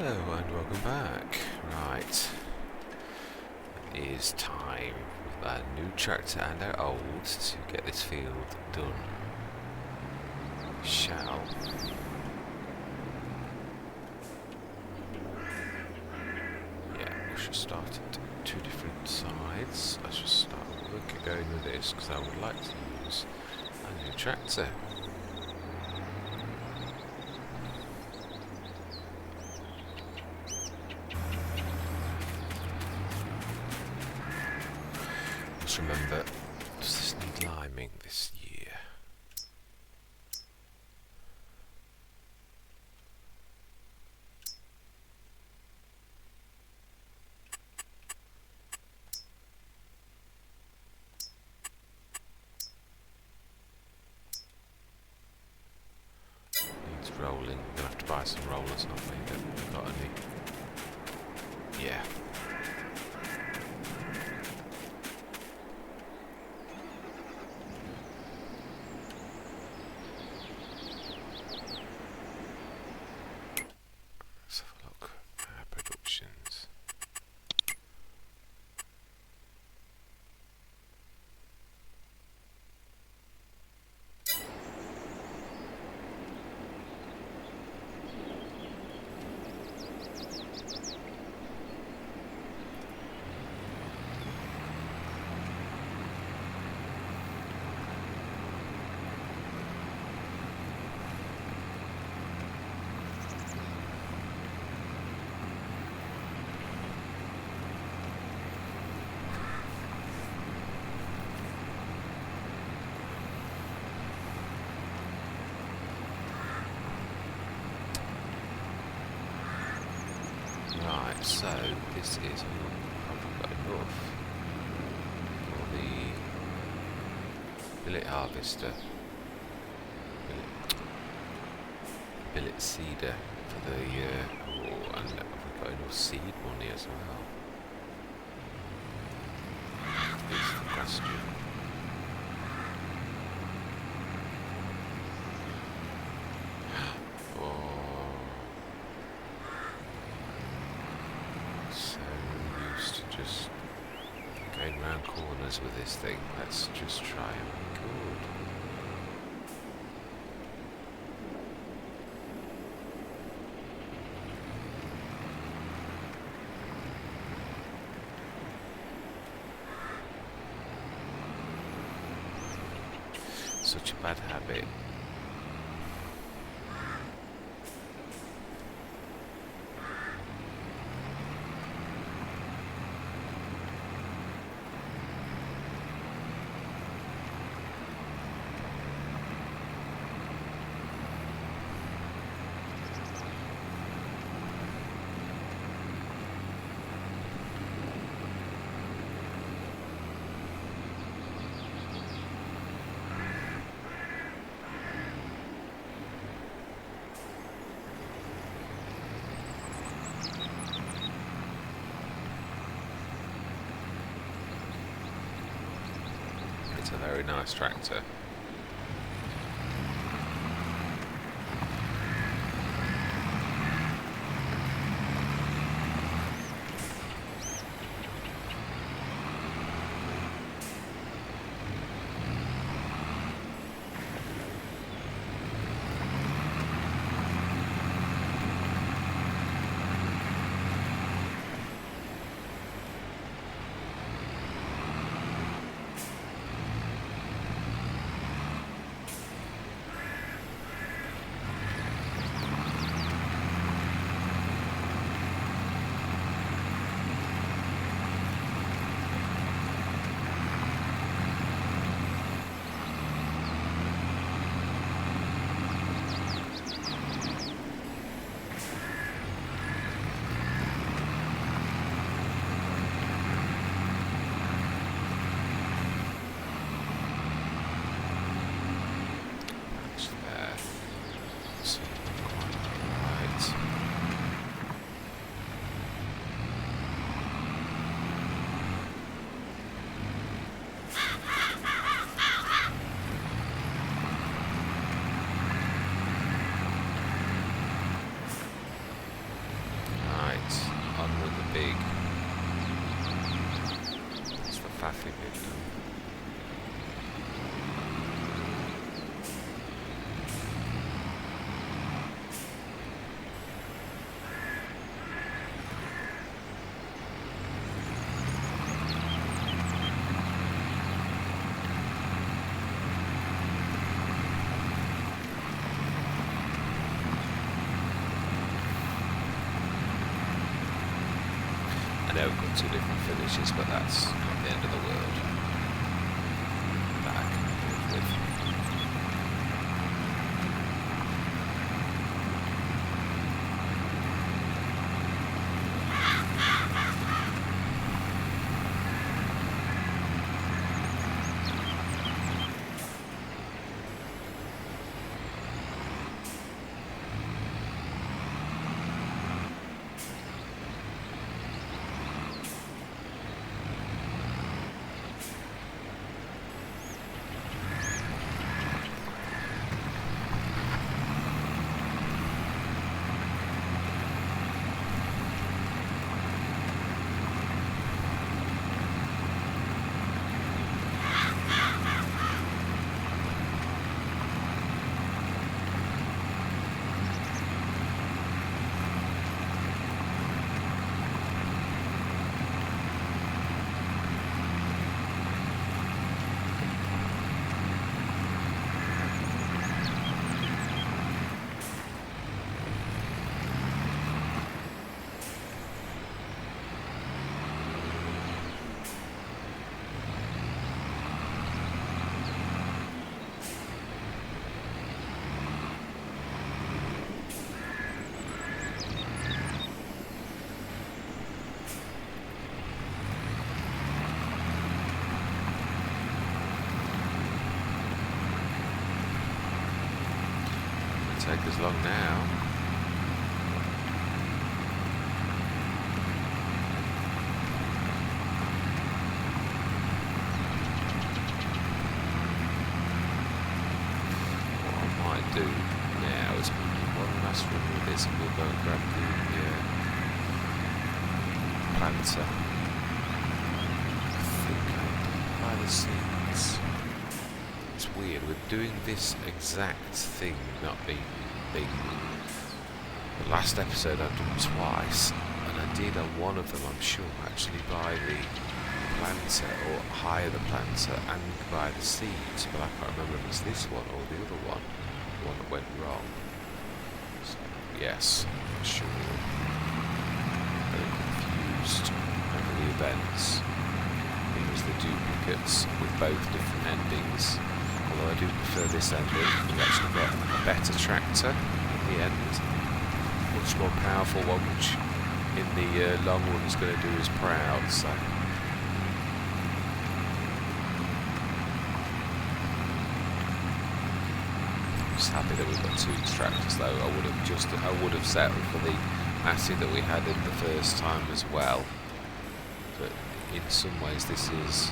Hello and welcome back. Right, it is time with our new tractor and our old to get this field done. We shall. Yeah, we should start at two different sides. I should start going with this because I would like to use a new tractor. Remember, does this need liming this year? Needs rolling. We're gonna have to buy some rollers, aren't we? Don't we got any? Yeah. Right, so this is probably got enough for the billet harvester, billet seeder for the and have we got enough seed money as well? Is the question. Round corners with this thing. Let's just try and be good. Such a bad habit. It's a very nice tractor. pathing it done. I know we've got two different finishes, but that's not the end of the world. That I can live with. Take as long now. What I might do now is one last run with this and we'll go and grab the planter. I think I'll buy the seeds. It's weird, we're doing this exact thing not being big. The last episode I've done twice, and I did on one of them, I'm sure, actually buy the planter or hire the planter and buy the seeds, but I can't remember if it's this one or the other one, the one that went wrong. So, yes, I'm sure. Very confused over the events. Here's the duplicates with both different endings. Although I do prefer this ending, we've actually got a better tractor in the end, much more powerful one, which in the long run is going to do us proud. So I'm just happy that we've got two tractors, though. I would have settled for the Massey that we had in the first time as well. But in some ways, this is.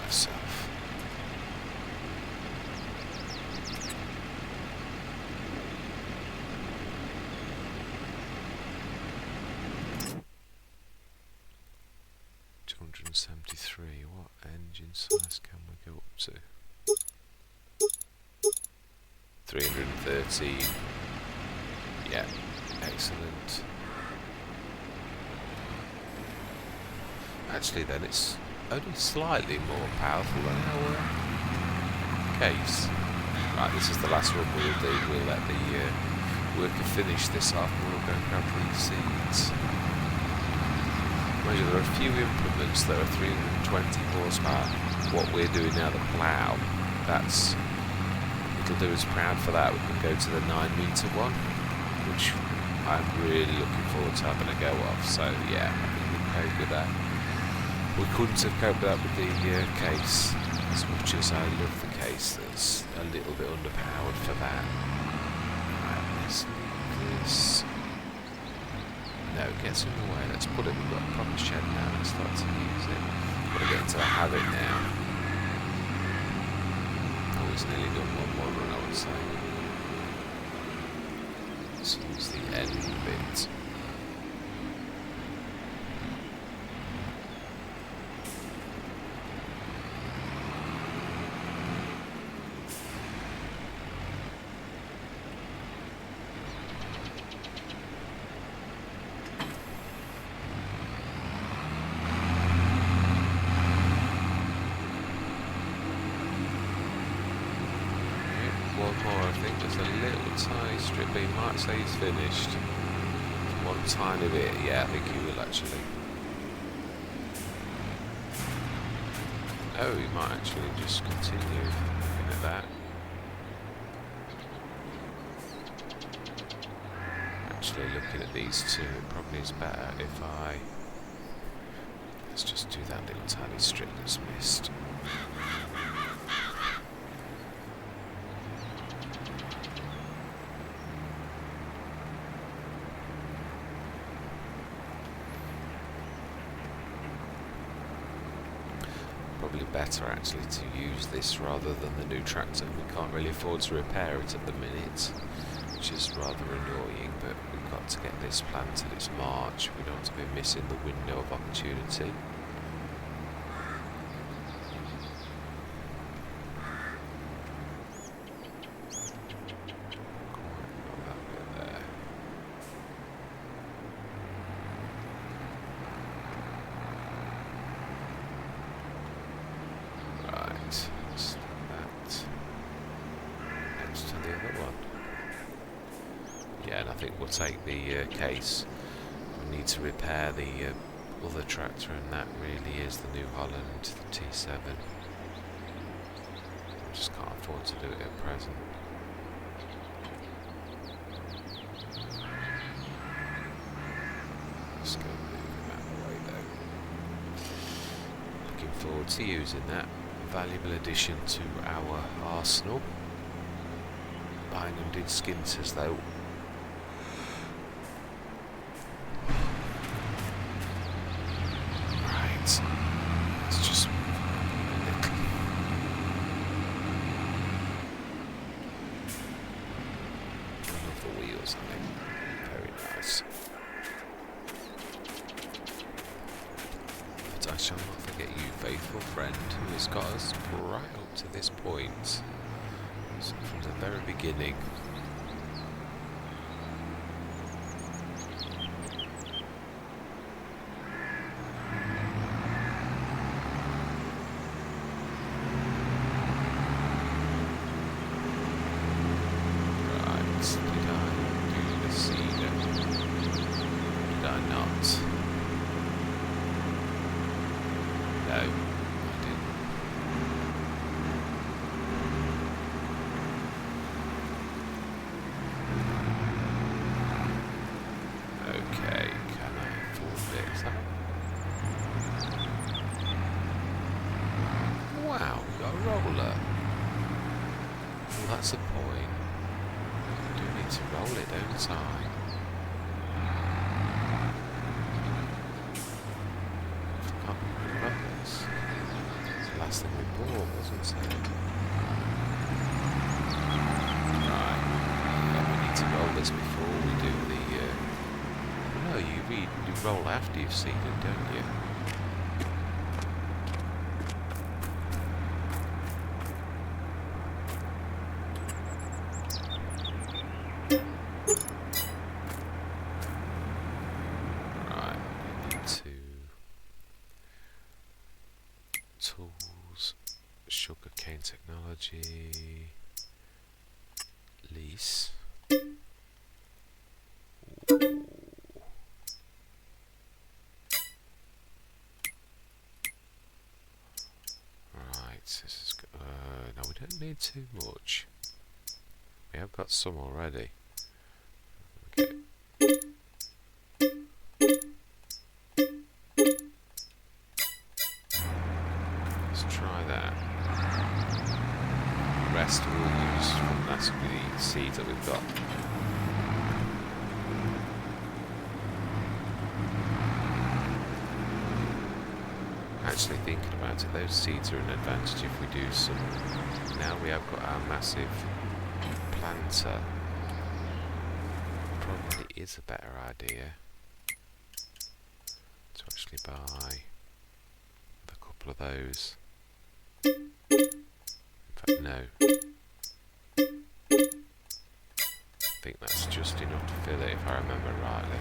Myself. $273. What engine size can we go up to? 313. Yeah, excellent. Actually, then it's only slightly more powerful than our case. Right, this is the last one we'll do. We'll let the worker finish this off and we'll go and grab these seeds. Mind you, there are a few implements that are 320 horsepower. What we're doing now, the plough, it'll do us proud for that. We can go to the 9-metre one, which I'm really looking forward to having a go of. So yeah, I think we'll cope with that. We couldn't have coped with that with the case, as much as I love the case. That's a little bit underpowered for that. Right, let's leave this. No, it gets in the way. Let's put it. We've got a proper shed now. Let's start to use it. Got to get into the habit now. Always nearly done one more run, I would say. Let's use the end bit. one more, I think. There's a little tiny strip, but he might say he's finished. One tiny bit, yeah, I think he will actually. Oh, he might actually just continue looking at that. Actually, looking at these two, it probably is better if I... Let's just do that little tiny strip that's missed. Probably better actually to use this rather than the new tractor. We can't really afford to repair it at the minute, which is rather annoying, but we've got to get this planned till it's March. We don't want to be missing the window of opportunity. We'll take the case. We need to repair the other tractor, and that really is the New Holland, the T7. We just can't afford to do it at present. Let's go moving that way though. Looking forward to using that. Valuable addition to our arsenal. Buying them did skint us though. It's just a little. I love the wheels on it. Very nice. But I shall not forget you, faithful friend, who has got us right up to this point. So from the very beginning. That's the point. I do need to roll it, don't I? I forgot we bought this. It's the last thing we bought, wasn't it? Right. Yeah, we need to roll this before we do the... No, you roll after you've seen it, don't you? Sugarcane technology, lease. Ooh. Right, this is no, we don't need too much. We have got some already. Okay. Let's try that. The rest we'll use from that's the seeds that we've got. Actually thinking about it, those seeds are an advantage if we do some. Now we have got our massive planter. Probably is a better idea to actually buy a couple of those. In fact, no. I think that's just enough to fill it if I remember rightly.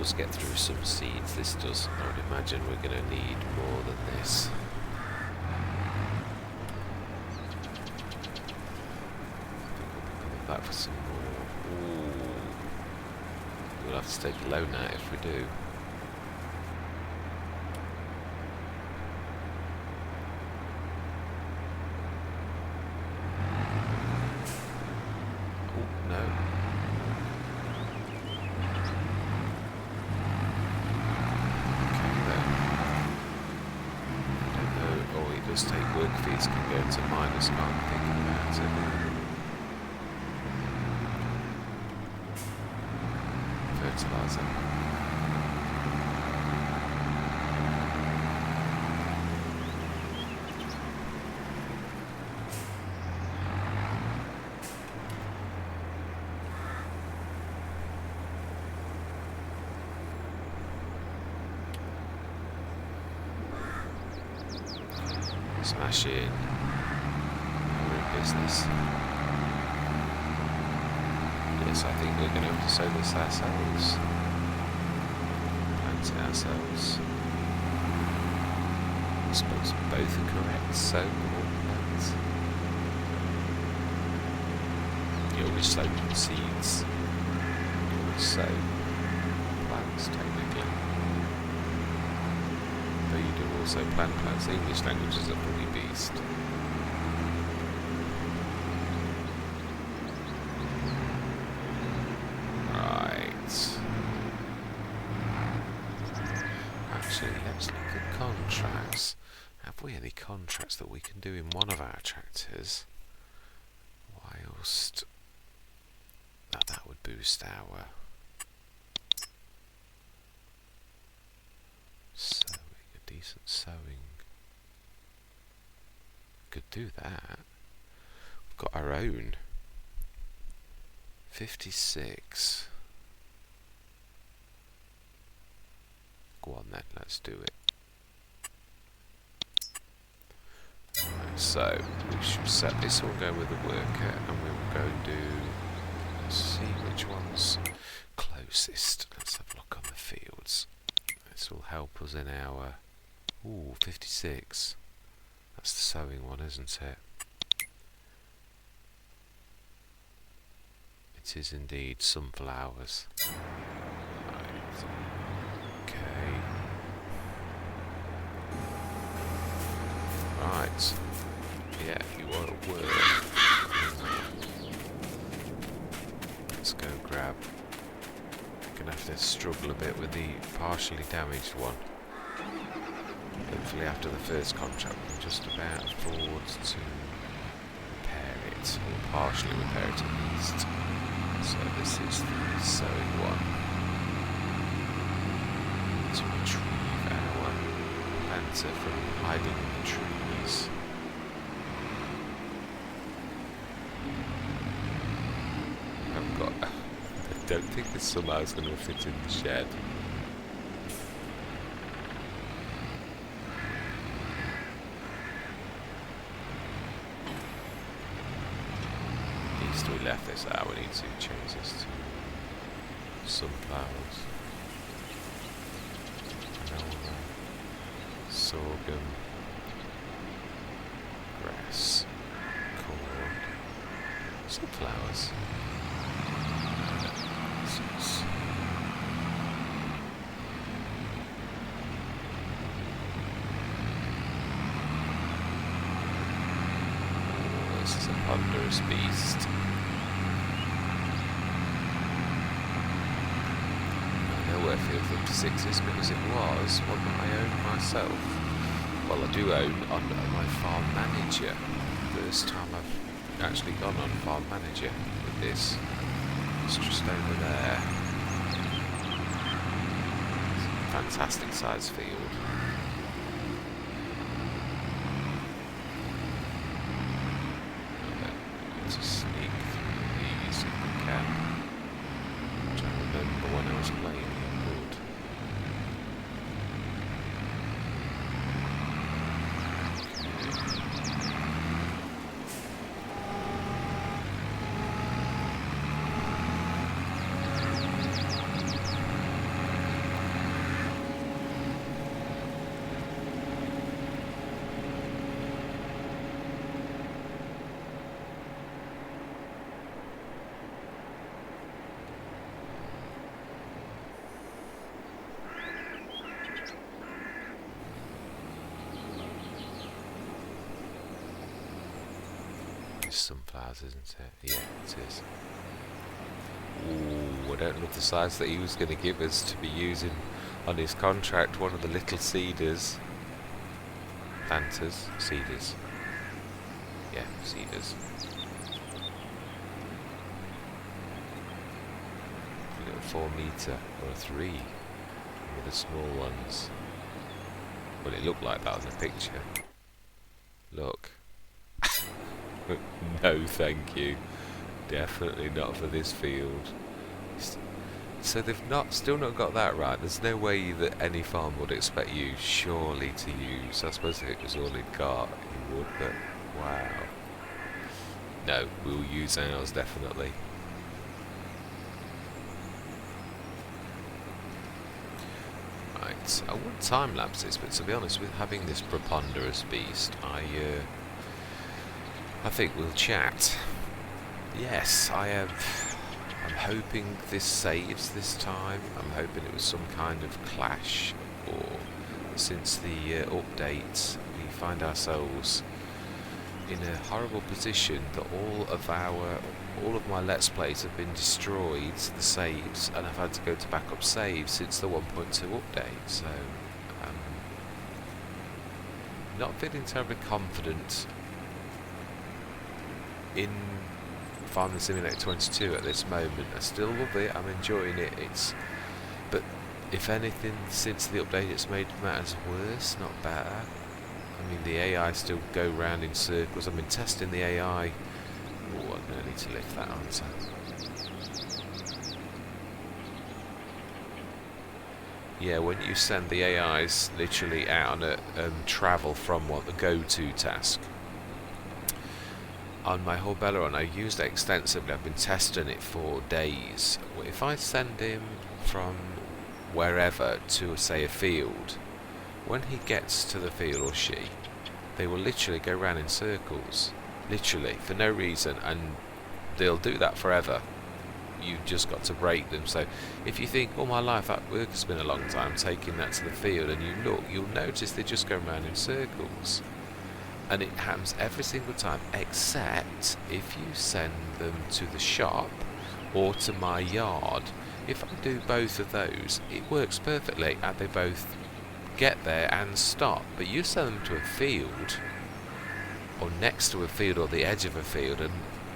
does get through some seeds, this does. I would imagine we're going to need more than this. I think we'll be coming back for some more. Ooh. We'll have to stay below now if we do. Take work fees can go to minus, can't think about it. Fertilizer. Smash in. We're in business. Yes, I think we're going to have to sow this ourselves. Plant it ourselves. I suppose both are correct. Sow or plant. You always sow seeds. You always sow plants, technically. Though you do also plant plants. The English language is a bloody beast. Right. Actually, let's look at contracts. Have we any contracts that we can do in one of our tractors? Whilst that would boost our decent sewing. Could do that. We've got our own 56. Go on then, let's do it. Right, so we should set this all go with the worker, and we will go and do. Let's see which one's closest. Let's have a look on the fields. This will help us in our. Ooh, 56. That's the sewing one, isn't it? It is indeed sunflowers. Right. Okay. Right. Yeah, you are at work. Let's go grab. We're gonna have to struggle a bit with the partially damaged one. Hopefully after the first contract we can just about afford to repair it, or partially repair it at least. So this is the sewing one. To retrieve our planter from hiding in the trees. I've got... I don't think this somehow is going to fit in the shed. We left this out, we need to change this to sunflowers, canola, sorghum, grass, corn, sunflowers. Oh, this is a ponderous beast. Where Field 56 is, because it was one that I owned myself. Well, I do own on my farm manager. First time I've actually gone on farm manager with this. It's just over there. Fantastic size field. Let's sneak through these if we can. I'm trying to remember when I was playing. just sunflowers, isn't it? Yeah, it is. Ooh, I don't love the size that he was going to give us to be using on his contract. One of the little cedars. Plantas? Cedars. Yeah, cedars. A little 4 metre or a 3 with the small ones. Well, it looked like that on the picture. Look. No, thank you. Definitely not for this field. So they've still not got that right. There's no way that any farm would expect you, surely, to use. I suppose if it was all he'd got, he would, but wow. No, we'll use ours, definitely. Right, I would time-lapse this, but to be honest, with having this preponderous beast, I think we'll chat. Yes, I'm hoping this saves this time. I'm hoping it was some kind of clash, or since the update, we find ourselves in a horrible position that all of my Let's Plays have been destroyed, the saves, and I've had to go to backup saves since the 1.2 update. So, not feeling terribly confident in Farming Simulator 22 at this moment. I still love it, I'm enjoying it, but if anything, since the update it's made matters worse, not better. I mean, the AI still go round in circles. I've been testing the AI. Oh, I'm going to need to lift that answer. Yeah, when you send the AIs literally out on a travel from the go-to task. On my Horbelleron, I used it extensively. I've been testing it for days. If I send him from wherever to, say, a field, when he gets to the field, or she, they will literally go round in circles, literally, for no reason, and they'll do that forever. You've just got to break them. So if you think, all my life that work has been a long time taking that to the field, and you look, you'll notice they just go round in circles. And it happens every single time, except if you send them to the shop or to my yard. If I do both of those, it works perfectly, and they both get there and stop. But you send them to a field, or next to a field, or the edge of a field, and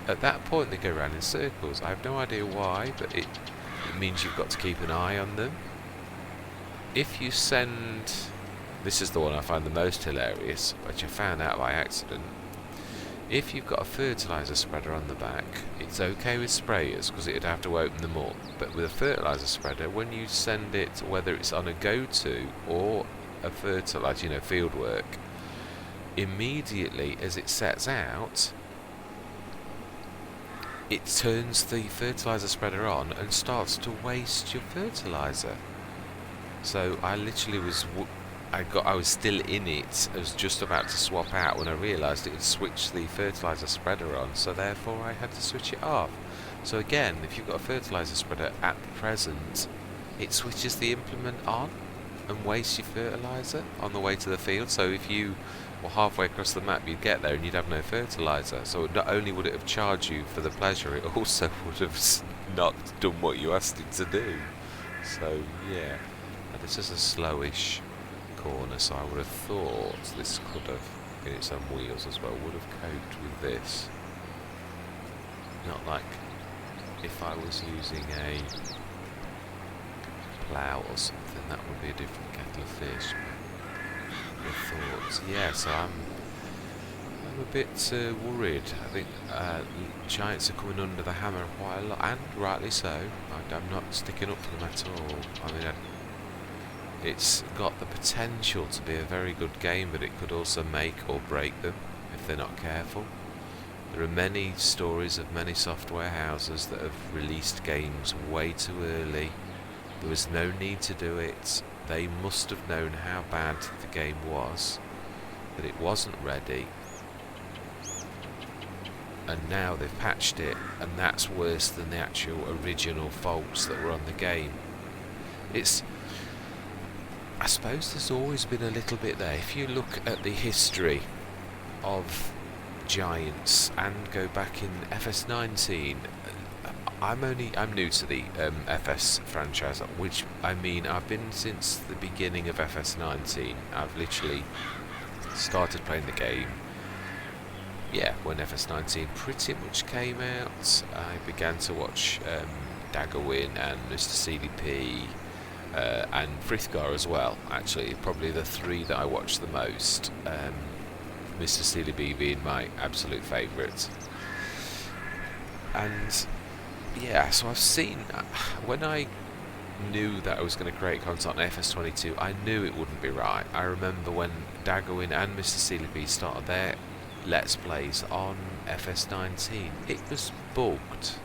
at that point they go around in circles. I have no idea why, but it means you've got to keep an eye on them. If you send... This is the one I find the most hilarious, which I found out by accident. If you've got a fertiliser spreader on the back, it's okay with sprayers because it'd have to open them up. But with a fertiliser spreader, when you send it, whether it's on a go-to or a fertiliser, field work, immediately as it sets out, it turns the fertiliser spreader on and starts to waste your fertiliser. So I literally was... I was still in it. I was just about to swap out when I realised it had switched the fertiliser spreader on, so therefore I had to switch it off. So again, if you've got a fertiliser spreader at present, it switches the implement on and wastes your fertiliser on the way to the field. So if you were halfway across the map, you'd get there and you'd have no fertiliser. So not only would it have charged you for the pleasure, it also would have not done what you asked it to do. So yeah, and this is a slowish corner, so I would have thought this could have, in its own wheels as well, would have coped with this. Not like if I was using a plough or something, that would be a different kettle of fish. But I thought, yeah, so I'm a bit worried. I think giants are coming under the hammer quite a lot, and rightly so. I'm not sticking up for them at all. I mean, it's got the potential to be a very good game, but it could also make or break them if they're not careful. There are many stories of many software houses that have released games way too early. There was no need to do it. They must have known how bad the game was, that it wasn't ready, and now they've patched it, and that's worse than the actual original faults that were on the game. I suppose there's always been a little bit there. If you look at the history of Giants and go back in FS19. I'm new to the FS franchise, which I mean I've been since the beginning of FS19. I've literally started playing the game, yeah, when FS19 pretty much came out. I began to watch Daggerwin and Mr. CDP and Frithgar as well. Actually, probably the three that I watched the most. Mr. CDP being my absolute favourite. And yeah, so I've seen, when I knew that I was going to create content on FS22, I knew it wouldn't be right. I remember when Daggerwin and Mr. CDP started their Let's Plays on FS19, it was bugged.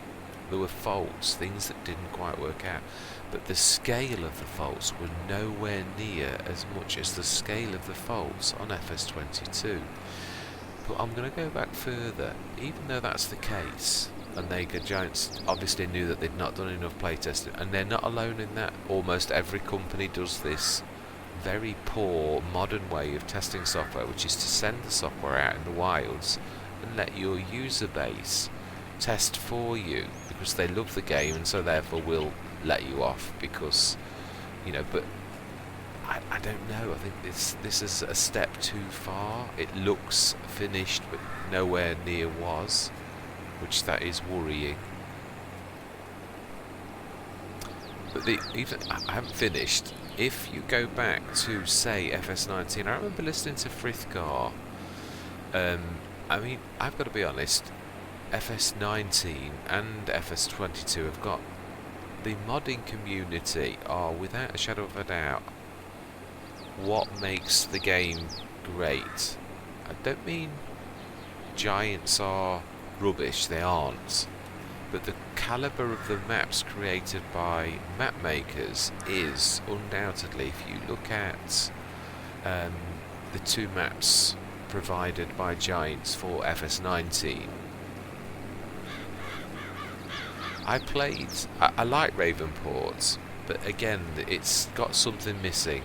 There were faults, things that didn't quite work out, but the scale of the faults were nowhere near as much as the scale of the faults on FS22. But I'm going to go back further. Even though that's the case, and Giants obviously knew that they'd not done enough playtesting, and they're not alone in that. Almost every company does this very poor modern way of testing software, which is to send the software out in the wilds and let your user base test for you, because they love the game and so therefore will let you off, because, you know, but I don't know, I think this is a step too far. It looks finished but nowhere near was, which that is worrying. But even I haven't finished. If you go back to, say, FS19, I remember listening to Frithgar. I mean, I've got to be honest, FS19 and FS22 have got, the modding community are, without a shadow of a doubt, what makes the game great. I don't mean Giants are rubbish, they aren't. But the calibre of the maps created by map makers is undoubtedly, if you look at the two maps provided by Giants for FS19. I like Ravenport, but again, it's got something missing.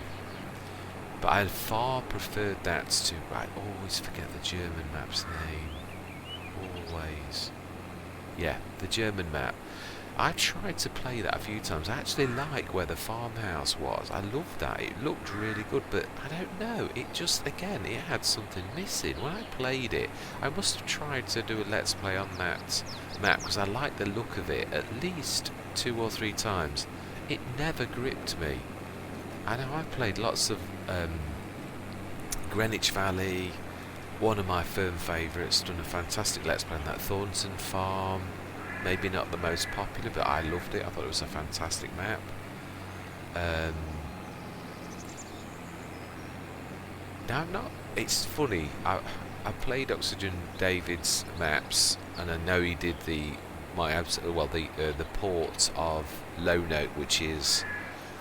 But I far preferred that to, I always forget the German map's name. Always. Yeah, the German map. I tried to play that a few times. I actually like where the farmhouse was. I loved that. It looked really good, but I don't know. It just, again, it had something missing. When I played it, I must have tried to do a Let's Play on that map, because I liked the look of it at least 2 or 3 times. It never gripped me. I know I've played lots of Greenwich Valley, one of my firm favourites, done a fantastic Let's Play on that Thornton Farm. Maybe not the most popular, but I loved it. I thought it was a fantastic map. Now I'm not. It's funny. I played Oxygen David's maps, and I know he did the port of Low Note, which is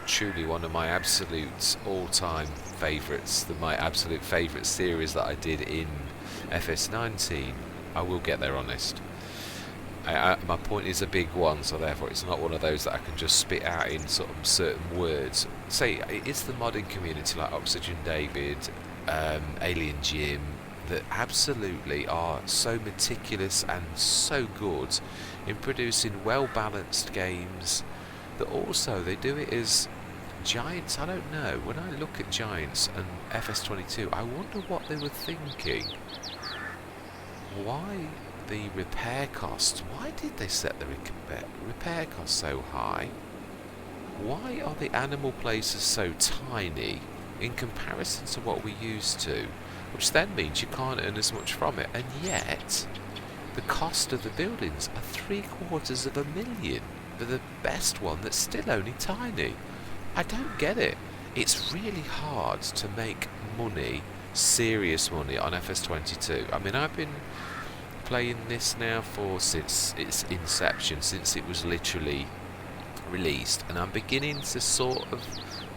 truly one of my absolute all-time favourites. My absolute favourite series that I did in FS19. I will get there honest. My point is a big one, so therefore it's not one of those that I can just spit out in sort of certain words. Say it's the modding community like Oxygen David, Alien Jim, that absolutely are so meticulous and so good in producing well-balanced games, that also they do it as Giants. I don't know, when I look at Giants and FS22, I wonder what they were thinking. Why the repair costs? Why did they set the repair costs so high? Why are the animal places so tiny in comparison to what we used to? Which then means you can't earn as much from it, and yet the cost of the buildings are $750,000 for the best one that's still only tiny. I don't get it. It's really hard to make money, serious money, on FS22. I mean, I've been playing this now since its inception, since it was literally released, and I'm beginning to sort of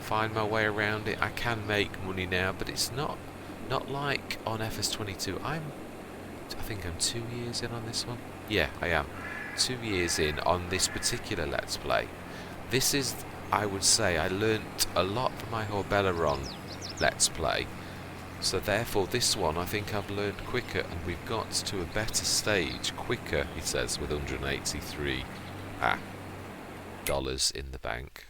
find my way around it. I can make money now, but it's not like on FS22. I think I'm 2 years in on this one. Yeah, I am 2 years in on this particular Let's Play. This is, I would say, I learnt a lot from my Horbelleron Let's Play, So therefore this one I think I've learned quicker, and we've got to a better stage quicker, he says, with 183 dollars in the bank.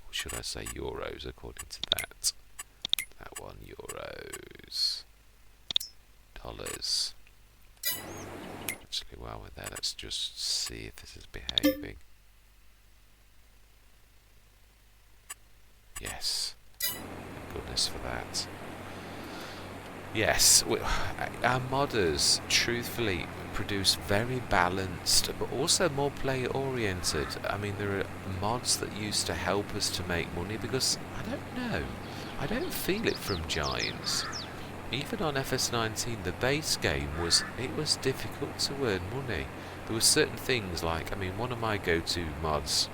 Or should I say euros, according to that. That one, euros. Dollars. Actually, while we're there, let's just see if this is behaving. Yes. Thank goodness for that. Yes, our modders truthfully produce very balanced but also more player oriented. I mean, there are mods that used to help us to make money, because I don't feel it from Giants. Even on FS19, the base game was difficult to earn money. There were certain things like, I mean, one of my go-to mods,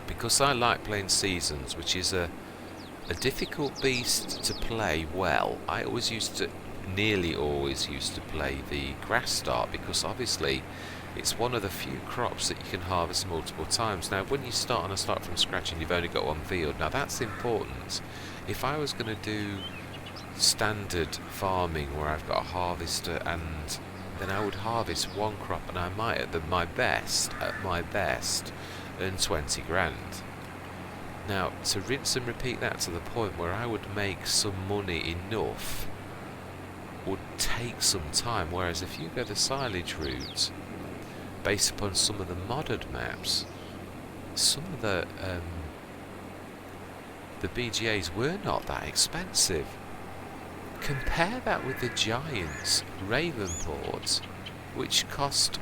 because I like playing Seasons, which is a difficult beast to play well. I nearly always used to play the grass start, because obviously it's one of the few crops that you can harvest multiple times. Now when you start from scratch and you've only got one field, now that's important. If I was going to do standard farming where I've got a harvester, and then I would harvest one crop, and I might at my best earn 20 grand. Now, to rinse and repeat that to the point where I would make some money enough would take some time, whereas if you go the silage route, based upon some of the modded maps, some of the BGAs were not that expensive. Compare that with the Giants Ravenport, which cost,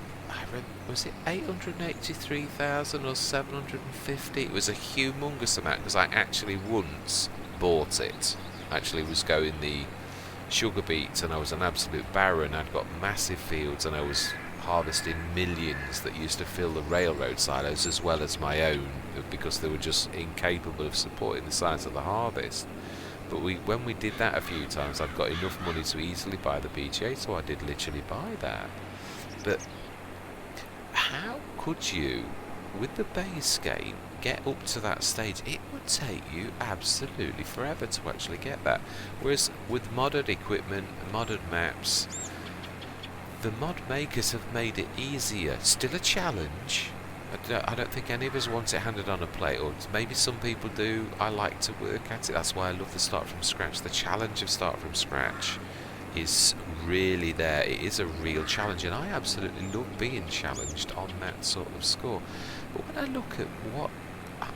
was it 883,000 or 750? It was a humongous amount, because I actually once bought it. I actually was going the sugar beets, and I was an absolute baron. I'd got massive fields, and I was harvesting millions that used to fill the railroad silos as well as my own, because they were just incapable of supporting the size of the harvest. But when we did that a few times, I've got enough money to easily buy the BGA, so I did literally buy that. But how could you, with the base game, get up to that stage? It would take you absolutely forever to actually get that. Whereas with modded equipment, modded maps, the mod makers have made it easier. Still a challenge. I don't think any of us want it handed on a plate, or maybe some people do. I like to work at it. That's why I love the start from scratch. The challenge of start from scratch is really there. It is a real challenge, and I absolutely love being challenged on that sort of score. But when I look at what,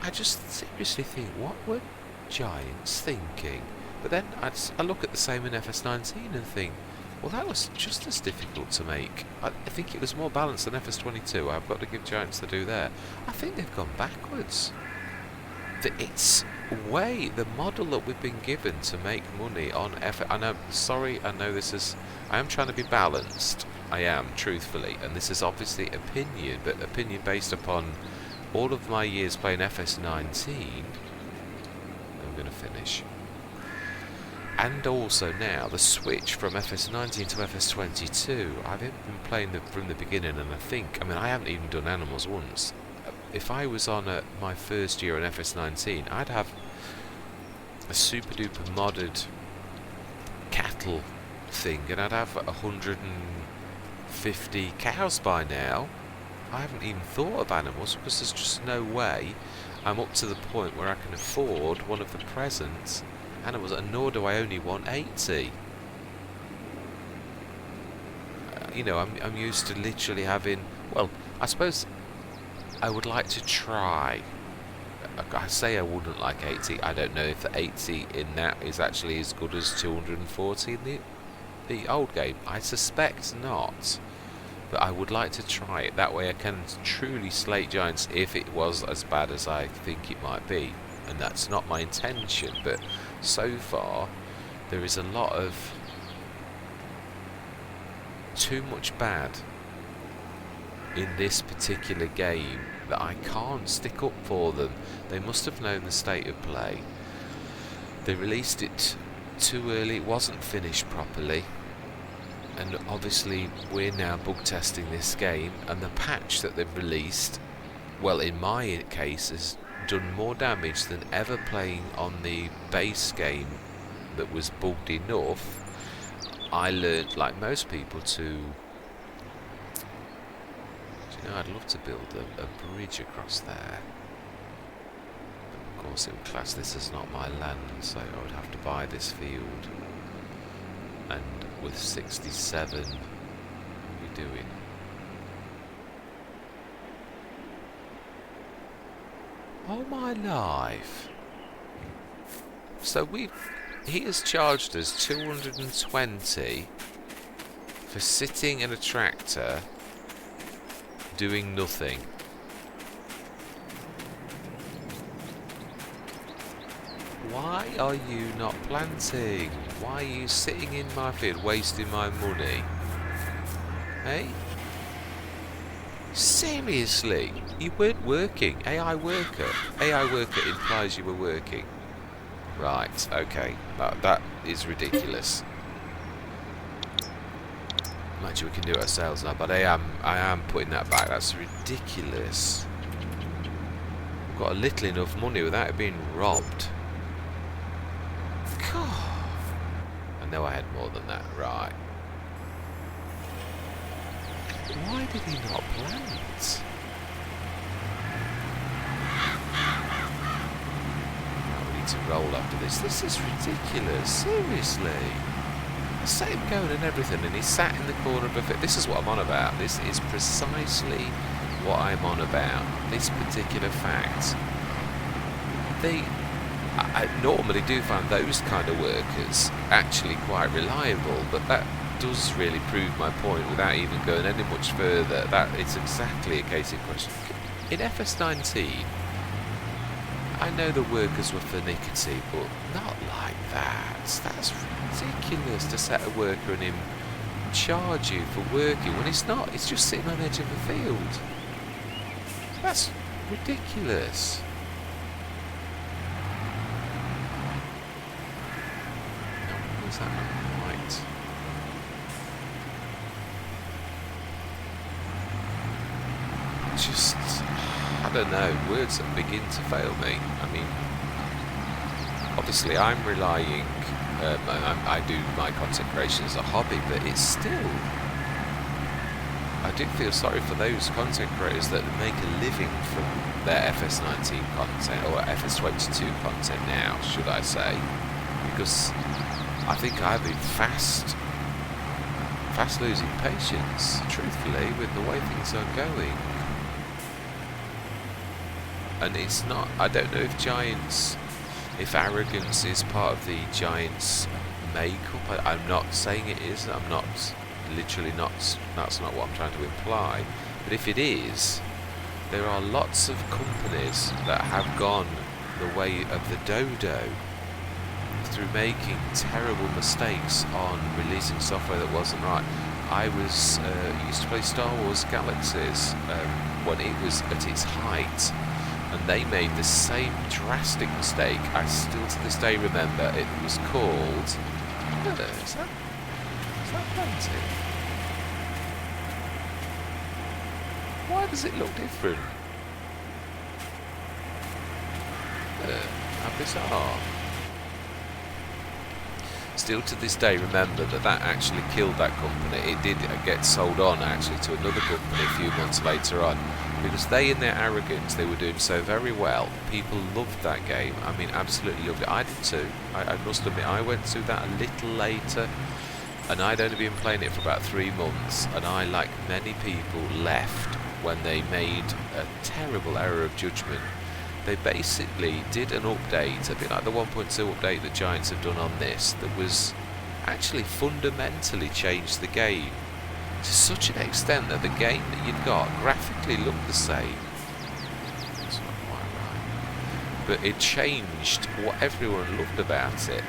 I just seriously think, what were Giants thinking? But then I look at the same in FS19 and think, well, that was just as difficult to make. I think it was more balanced than FS22. I've got to give Giants the do there. I think they've gone backwards. It's the model that we've been given to make money on I know this is, I am trying to be balanced. I am, truthfully, and this is obviously opinion, but opinion based upon all of my years playing FS19. I'm going to finish. And also now the switch from FS19 to FS22. I've been playing from the beginning, and I haven't even done animals once. If I was on my first year on FS19, I'd have a super duper modded cattle thing, and I'd have 150 cows by now. I haven't even thought of animals, because there's just no way I'm up to the point where I can afford one of the presents. Animals, and nor do I only want 80. I'm used to literally having, well, I suppose I would like to try. I say I wouldn't like 80. I don't know if the 80 in that is actually as good as 240 in the old game. I suspect not. But I would like to try it. That way I can truly slate Giants if it was as bad as I think it might be. And that's not my intention, but so far there is a lot of too much bad in this particular game that I can't stick up for them. They must have known the state of play. They released it too early, it wasn't finished properly, and obviously we're now bug testing this game, and the patch that they've released, well, in my case, has done more damage than ever playing on the base game that was bugged enough, I learned, like most people, to... Do you know, I'd love to build a bridge across there. But of course it would class this as not my land, so I would have to buy this field. And with 67, what are we doing? Oh my life! So he has charged us 220 for sitting in a tractor doing nothing. Why are you not planting? Why are you sitting in my field wasting my money? Hey? Seriously? You weren't working. AI worker. AI worker implies you were working. Right, okay. That is ridiculous. Imagine we can do it ourselves now, but I am putting that back. That's ridiculous. We've got a little enough money without it being robbed. God. I know I had more than that. Right. Why did he not plant? To roll after this. This is ridiculous. Seriously. I set him going and everything, and he sat in the corner of a fit. This is what I'm on about. This is precisely what I'm on about. This particular fact. I normally do find those kind of workers actually quite reliable, but that does really prove my point without even going any much further. That it's exactly a case in question. In FS19, I know the workers were finicky, but not like that. That's ridiculous to set a worker and him charge you for working when it's not. It's just sitting on the edge of a field. That's ridiculous. No, was that not right? Just... I don't know, words that begin to fail me. I mean, obviously I'm relying, I do my content creation as a hobby, but it's still, I do feel sorry for those content creators that make a living from their FS19 content, or FS22 content now, should I say, because I think I've been fast losing patience, truthfully, with the way things are going. And it's not, I don't know if arrogance is part of the Giants' makeup. I'm not saying it is, I'm not, literally not, that's not what I'm trying to imply. But if it is, there are lots of companies that have gone the way of the dodo through making terrible mistakes on releasing software that wasn't right. I used to play Star Wars Galaxies when it was at its height. And they made the same drastic mistake. I still to this day remember it was called... Is that planting? Why does it look different? How bizarre. Still to this day remember that actually killed that company. It did get sold on actually to another company a few months later on. Because they, in their arrogance, they were doing so very well. People loved that game. I mean, absolutely loved it. I did too. I must admit, I went to that a little later, and I'd only been playing it for about 3 months, and I, like many people, left when they made a terrible error of judgment. They basically did an update, a bit like the 1.2 update that Giants have done on this, that was actually fundamentally changed the game. To such an extent that the game that you'd got graphically looked the same. That's not quite right. But it changed what everyone loved about it.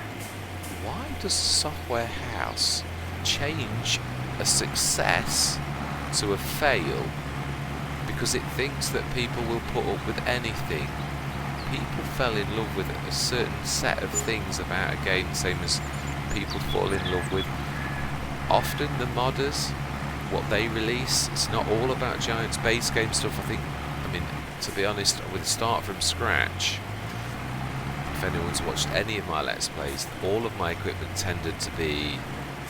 Why does a software house change a success to a fail because it thinks that people will put up with anything? People fell in love with a certain set of things about a game, same as people fall in love with often the modders. What they release, it's not all about Giants base game stuff. I mean, to be honest, with Start from Scratch, if anyone's watched any of my Let's Plays, all of my equipment tended to be,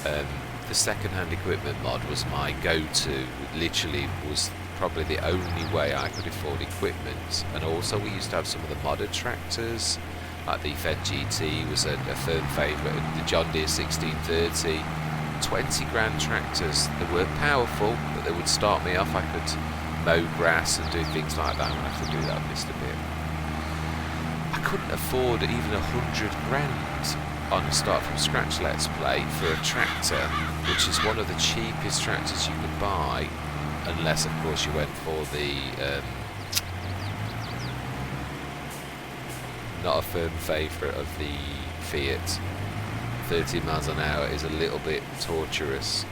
the second-hand equipment mod was my go-to. It literally was probably the only way I could afford equipment. And also we used to have some of the modded tractors, like the Fendt GT was a firm favourite, the John Deere 1630, 20 grand tractors. They were powerful, but they would start me off. I could mow grass and do things like that. I'm going to have to do that just a bit. I couldn't afford even 100 grand on a start from scratch Let's Play for a tractor, which is one of the cheapest tractors you could buy, unless of course you went for the not a firm favourite of the Fiat. 30 miles an hour is a little bit torturous.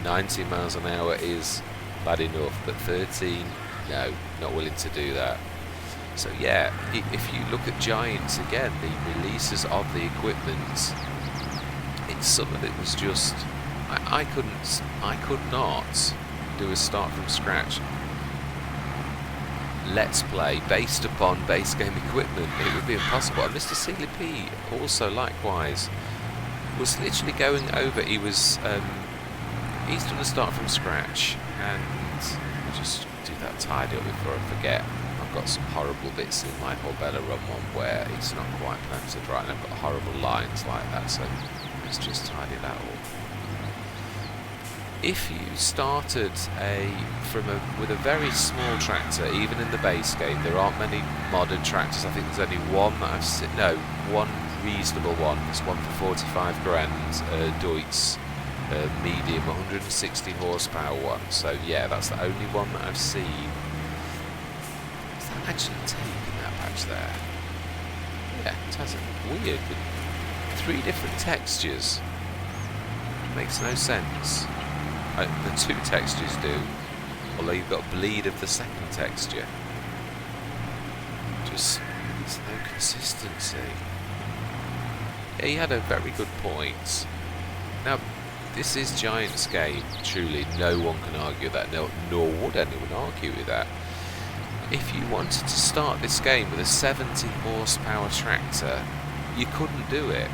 90 miles an hour is bad enough, but 13, no, not willing to do that. So yeah, if you look at Giants again, the releases of the equipment, some of it was just, I could not do a start from scratch Let's Play based upon base game equipment. It would be impossible. And Mr. Sealy P also likewise was literally going over. He's done a start from scratch, and I'll just do that tidy up before I forget. I've got some horrible bits in my Horbella Run one where it's not quite planted right, and I've got horrible lines like that, so let's just tidy that up. If you started with a very small tractor, even in the base game, there aren't many modded tractors. I think there's only one that I've seen. No, one reasonable one. There's one for 45 grand, Deutz, medium, 160 horsepower one. So yeah, that's the only one that I've seen. Is that actually tape in that patch there? Yeah, it has it weird with 3 different textures. Makes no sense. The 2 textures do, although you've got bleed of the second texture. Just, there's no consistency. Yeah, he had a very good point. Now, this is Giants' game, truly, no one can argue that, nor would anyone argue with that. If you wanted to start this game with a 70 horsepower tractor, you couldn't do it.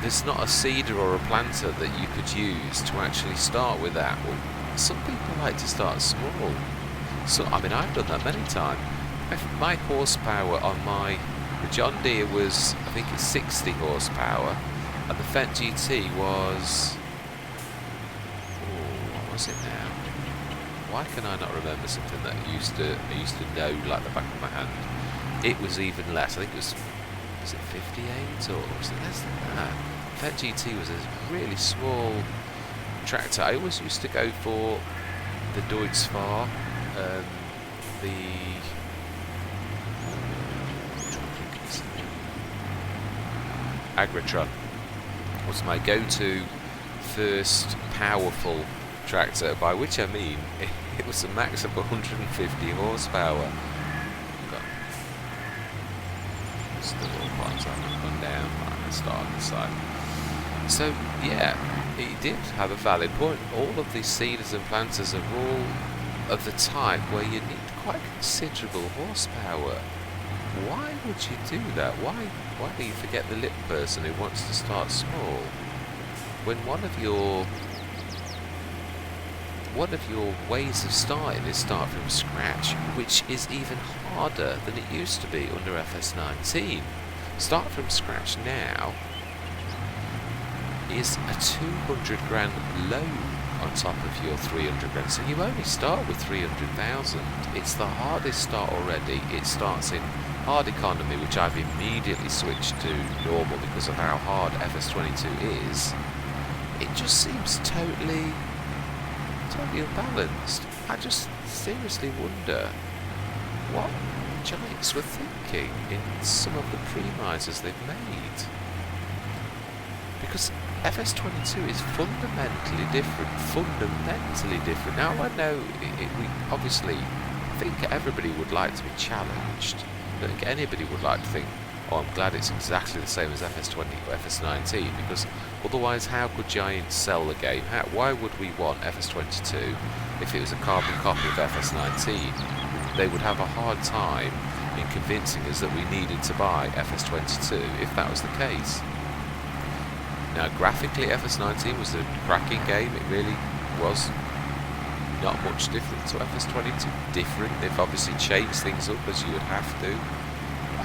There's not a seeder or a planter that you could use to actually start with that. Well, some people like to start small. So, I mean, I've done that many times. My horsepower on the John Deere was, I think it's 60 horsepower, and the Fendt GT was, what was it now? Why can I not remember something that I used to know like the back of my hand? It was even less. I think it was it 58 or was it less than that? Fendt GT was a really small tractor. I always used to go for the Deutz Fahr, the Agritron was my go-to first powerful tractor, by which I mean it was a max of 150 horsepower. The little parts haven't gone down. I'm going to start on the side. So yeah, he did have a valid point. All of these seeders and planters are all of the type where you need quite considerable horsepower. Why would you do that? Why do you forget the little person who wants to start small? When one of your ways of starting is start from scratch, which is even harder than it used to be under FS19. Start from scratch now is a 200 grand loan on top of your 300 grand. So you only start with 300,000. It's the hardest start already. It starts in hard economy, which I've immediately switched to normal because of how hard FS22 is. It just seems totally unbalanced. I just seriously wonder what Giants were thinking in some of the premisers they've made. Because FS22 is fundamentally different. Now I know we obviously think everybody would like to be challenged. I don't think anybody would like to think, oh, I'm glad it's exactly the same as FS20 or FS19, because otherwise how could Giants sell the game? Why would we want FS22 if it was a carbon copy of FS19? They would have a hard time in convincing us that we needed to buy FS22 if that was the case. Now, graphically, FS19 was a cracking game. It really was not much different to FS22. Different. They've obviously changed things up as you would have to.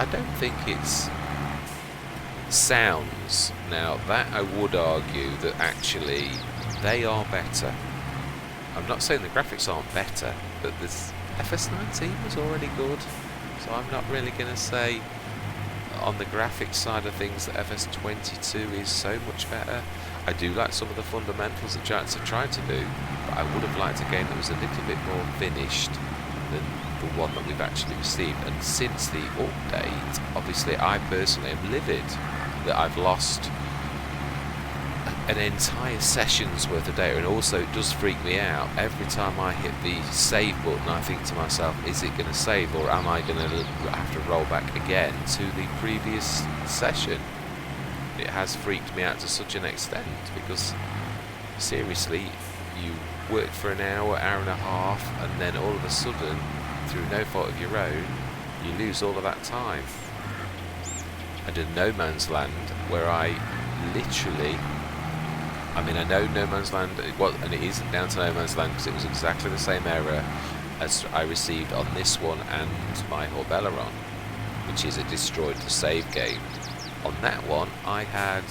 I don't think it's sounds. Now, that I would argue that actually they are better. I'm not saying the graphics aren't better, but this FS19 was already good. So I'm not really going to say on the graphics side of things that FS22 is so much better. I do like some of the fundamentals that Giants have tried to do, but I would have liked a game that was a little bit more finished than the one that we've actually received. And since the update, obviously I personally am livid that I've lost an entire session's worth of data, and also it does freak me out every time I hit the save button. I think to myself, is it going to save, or am I going to have to roll back again to the previous session? It has freaked me out to such an extent, because seriously, you work for an hour, hour and a half, and then all of a sudden, through no fault of your own, you lose all of that time. I did No Man's Land, where I literally, I mean, I know No Man's Land, and it isn't down to No Man's Land because it was exactly the same error as I received on this one and my Horbelleron, which is it destroyed the save game. On that one, I had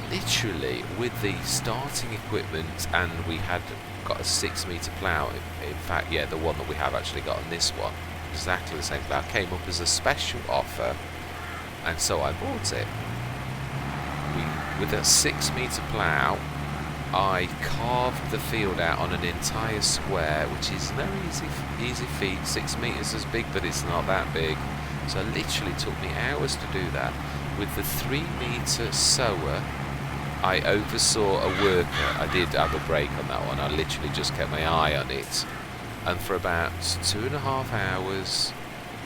literally, with the starting equipment, and we had got a 6-meter plough. In fact, yeah, the one that we have actually got on this one, exactly the same plough, came up as a special offer, and so I bought it. With a 6-meter plough, I carved the field out on an entire square, which is no easy feat. 6 meters is big, but it's not that big. So it literally took me hours to do that. With the 3-meter sower, I oversaw a worker. I did have a break on that one. I literally just kept my eye on it. And for about 2.5 hours,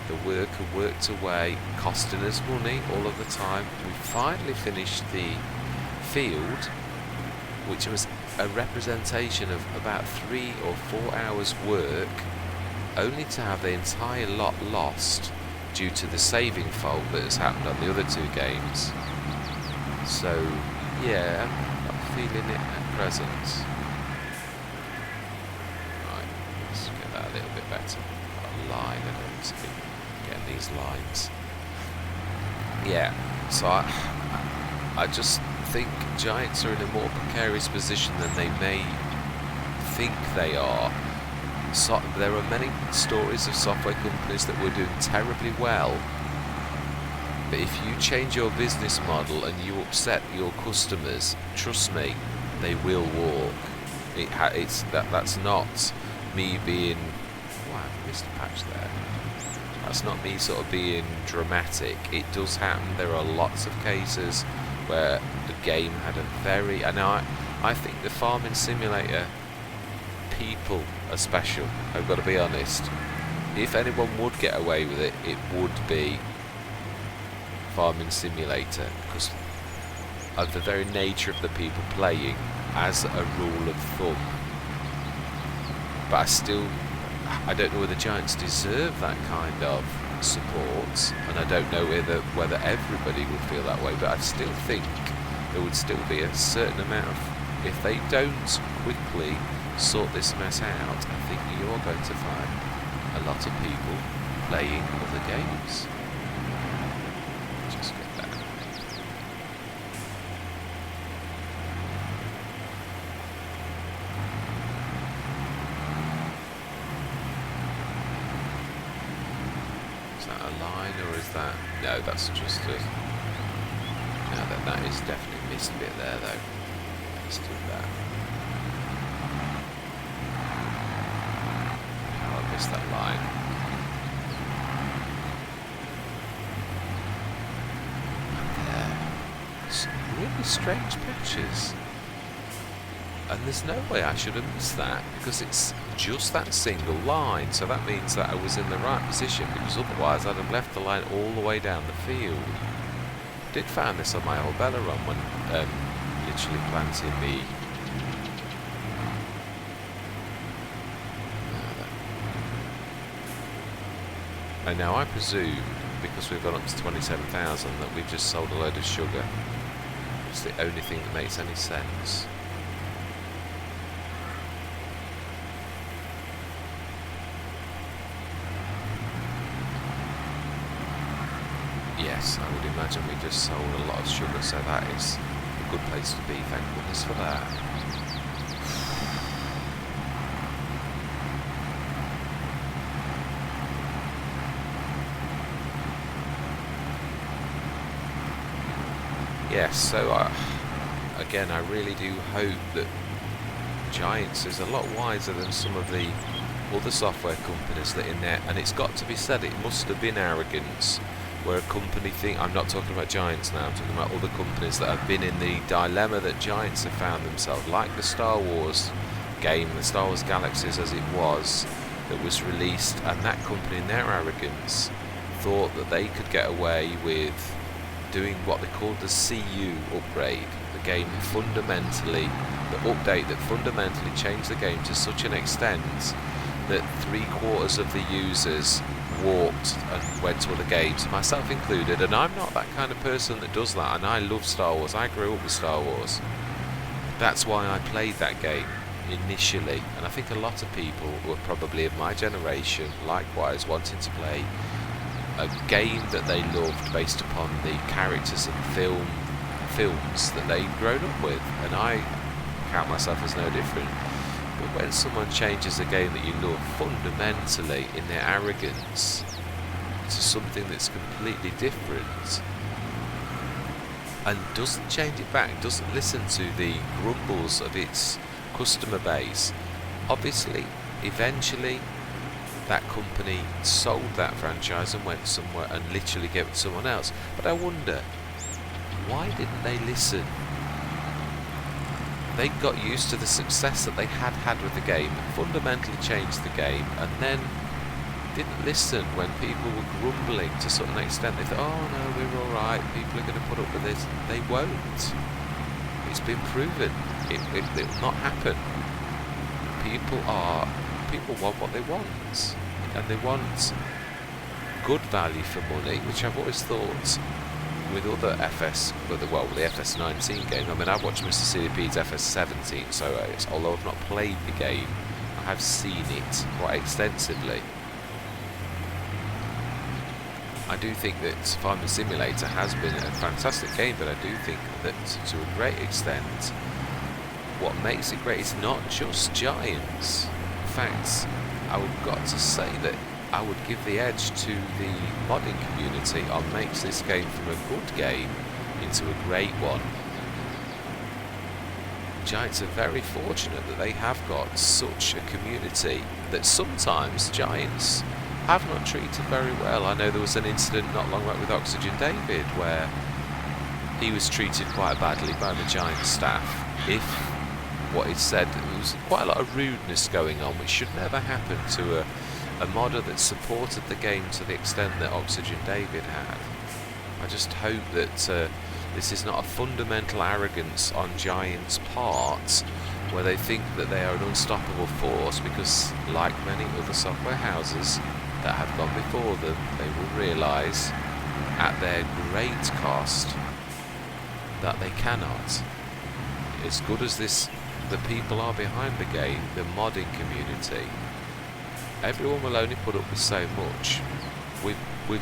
the worker worked away, costing us money all of the time. We finally finished the field, which was a representation of about 3 or 4 hours work, only to have the entire lot lost due to the saving fault that has happened on the other 2 games. So yeah, I'm not feeling it at present. Right, let's get that a little bit better. Got a line, I don't see getting these lines. Yeah, so I just think Giants are in a more precarious position than they may think they are. So, there are many stories of software companies that were doing terribly well, but if you change your business model and you upset your customers, trust me, they will walk. That's not me being, wow, I missed a patch there. That's not me sort of being dramatic. It does happen. There are lots of cases where the game had a very, and I think the farming simulator people are special. I've got to be honest. If anyone would get away with it, it would be farming simulator, because of the very nature of the people playing, as a rule of thumb. But I don't know whether Giants deserve that kind of support, and I don't know whether everybody would feel that way, but I still think there would still be a certain amount of, if they don't quickly sort this mess out, I think you're going to find a lot of people playing other games. Just get that. Is that a line, or is that, no, that's just a, no, that is definitely missed a bit there though. Let's do that. That line. And there, some really strange patches, and there's no way I should have missed that, because it's just that single line. So that means that I was in the right position, because otherwise I'd have left the line all the way down the field. I did find this on my old Belleron when literally planting the And now I presume, because we've gone up to 27,000, that we've just sold a load of sugar. It's the only thing that makes any sense. Yes, I would imagine we just sold a lot of sugar, so that is a good place to be, thank goodness for that. Yes, so again, I really do hope that Giants is a lot wiser than some of the other software companies that in there, and it's got to be said, it must have been arrogance, where a company I'm not talking about Giants now, I'm talking about other companies that have been in the dilemma that Giants have found themselves, like the Star Wars game, the Star Wars Galaxies as it was, that was released, and that company in their arrogance thought that they could get away with doing what they called the CU upgrade, the game fundamentally, the update that fundamentally changed the game to such an extent that 3/4 of the users walked and went to other games, myself included, and I'm not that kind of person that does that, and I love Star Wars, I grew up with Star Wars. That's why I played that game initially, and I think a lot of people were probably of my generation likewise wanting to play a game that they loved based upon the characters and films that they'd grown up with, and I count myself as no different. But when someone changes a game that you love fundamentally in their arrogance to something that's completely different, and doesn't change it back, doesn't listen to the grumbles of its customer base, obviously, eventually, that company sold that franchise and went somewhere and literally gave it to someone else. But I wonder, why didn't they listen? They got used to the success that they had with the game, fundamentally changed the game, and then didn't listen when people were grumbling to such an extent. They thought, oh no, we're alright, people are going to put up with this. They won't. It's been proven. It will not happen. People want what they want, and they want good value for money, which I've always thought with other the FS19 game. I mean, I've watched Mr. CDP's FS17, so although I've not played the game, I have seen it quite extensively. I do think that Farming Simulator has been a fantastic game, but I do think that to a great extent, what makes it great is not just Giants. In fact, I would got to say that I would give the edge to the modding community on makes this game from a good game into a great one. Giants are very fortunate that they have got such a community that sometimes Giants have not treated very well. I know there was an incident not long back with Oxygen David where he was treated quite badly by the Giants staff. If what he said, there was quite a lot of rudeness going on, which should never happen to a modder that supported the game to the extent that Oxygen David had. I just hope that this is not a fundamental arrogance on Giants' part, where they think that they are an unstoppable force, because like many other software houses that have gone before them, they will realise at their great cost that they cannot. As good as the people are behind the game, the modding community, everyone will only put up with so much. We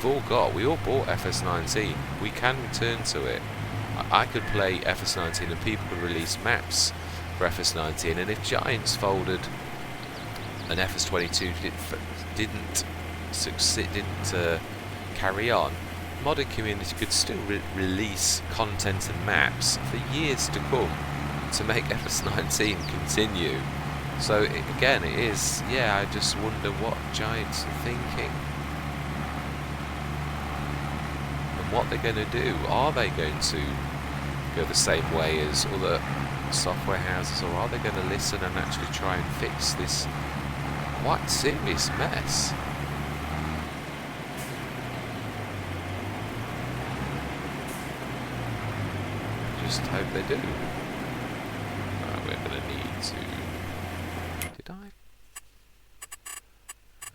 all bought FS19. We can return to it. I could play FS19 and people could release maps for FS19, and if Giants folded and FS22 didn't succeed, didn't carry on, modding community could still release content and maps for years to come to make FS19 continue. So again, it is, yeah, I just wonder what Giants are thinking and what they're going to do. Are they going to go the same way as other software houses, or are they going to listen and actually try and fix this quite serious mess? Just hope they do. We're going to need to... Did I?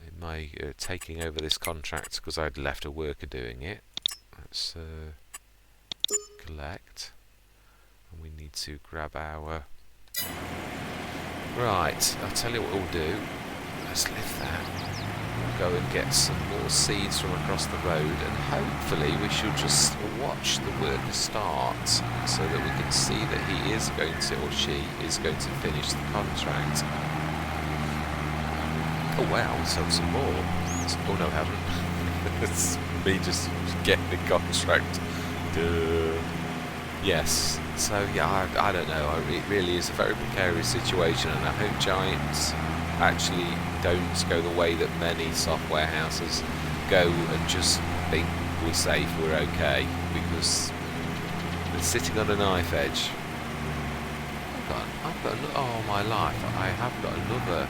It my taking over this contract because I'd left a worker doing it. Let's collect, and we need to grab our... Right, I'll tell you what we'll do. Let's lift that. We'll go and get some more seeds from across the road, and hopefully we should just watch the worker start so that we can see that he is going to, or she is going to finish the contract. Oh wow, we sold some more. Oh no, I haven't. It's me just getting the contract. Duh. Yes, so yeah, I don't know. It really is a very precarious situation, and I hope Giants actually don't go the way that many software houses go and just think we're safe, we're okay, because they're sitting on a knife edge. Oh my life, I have got another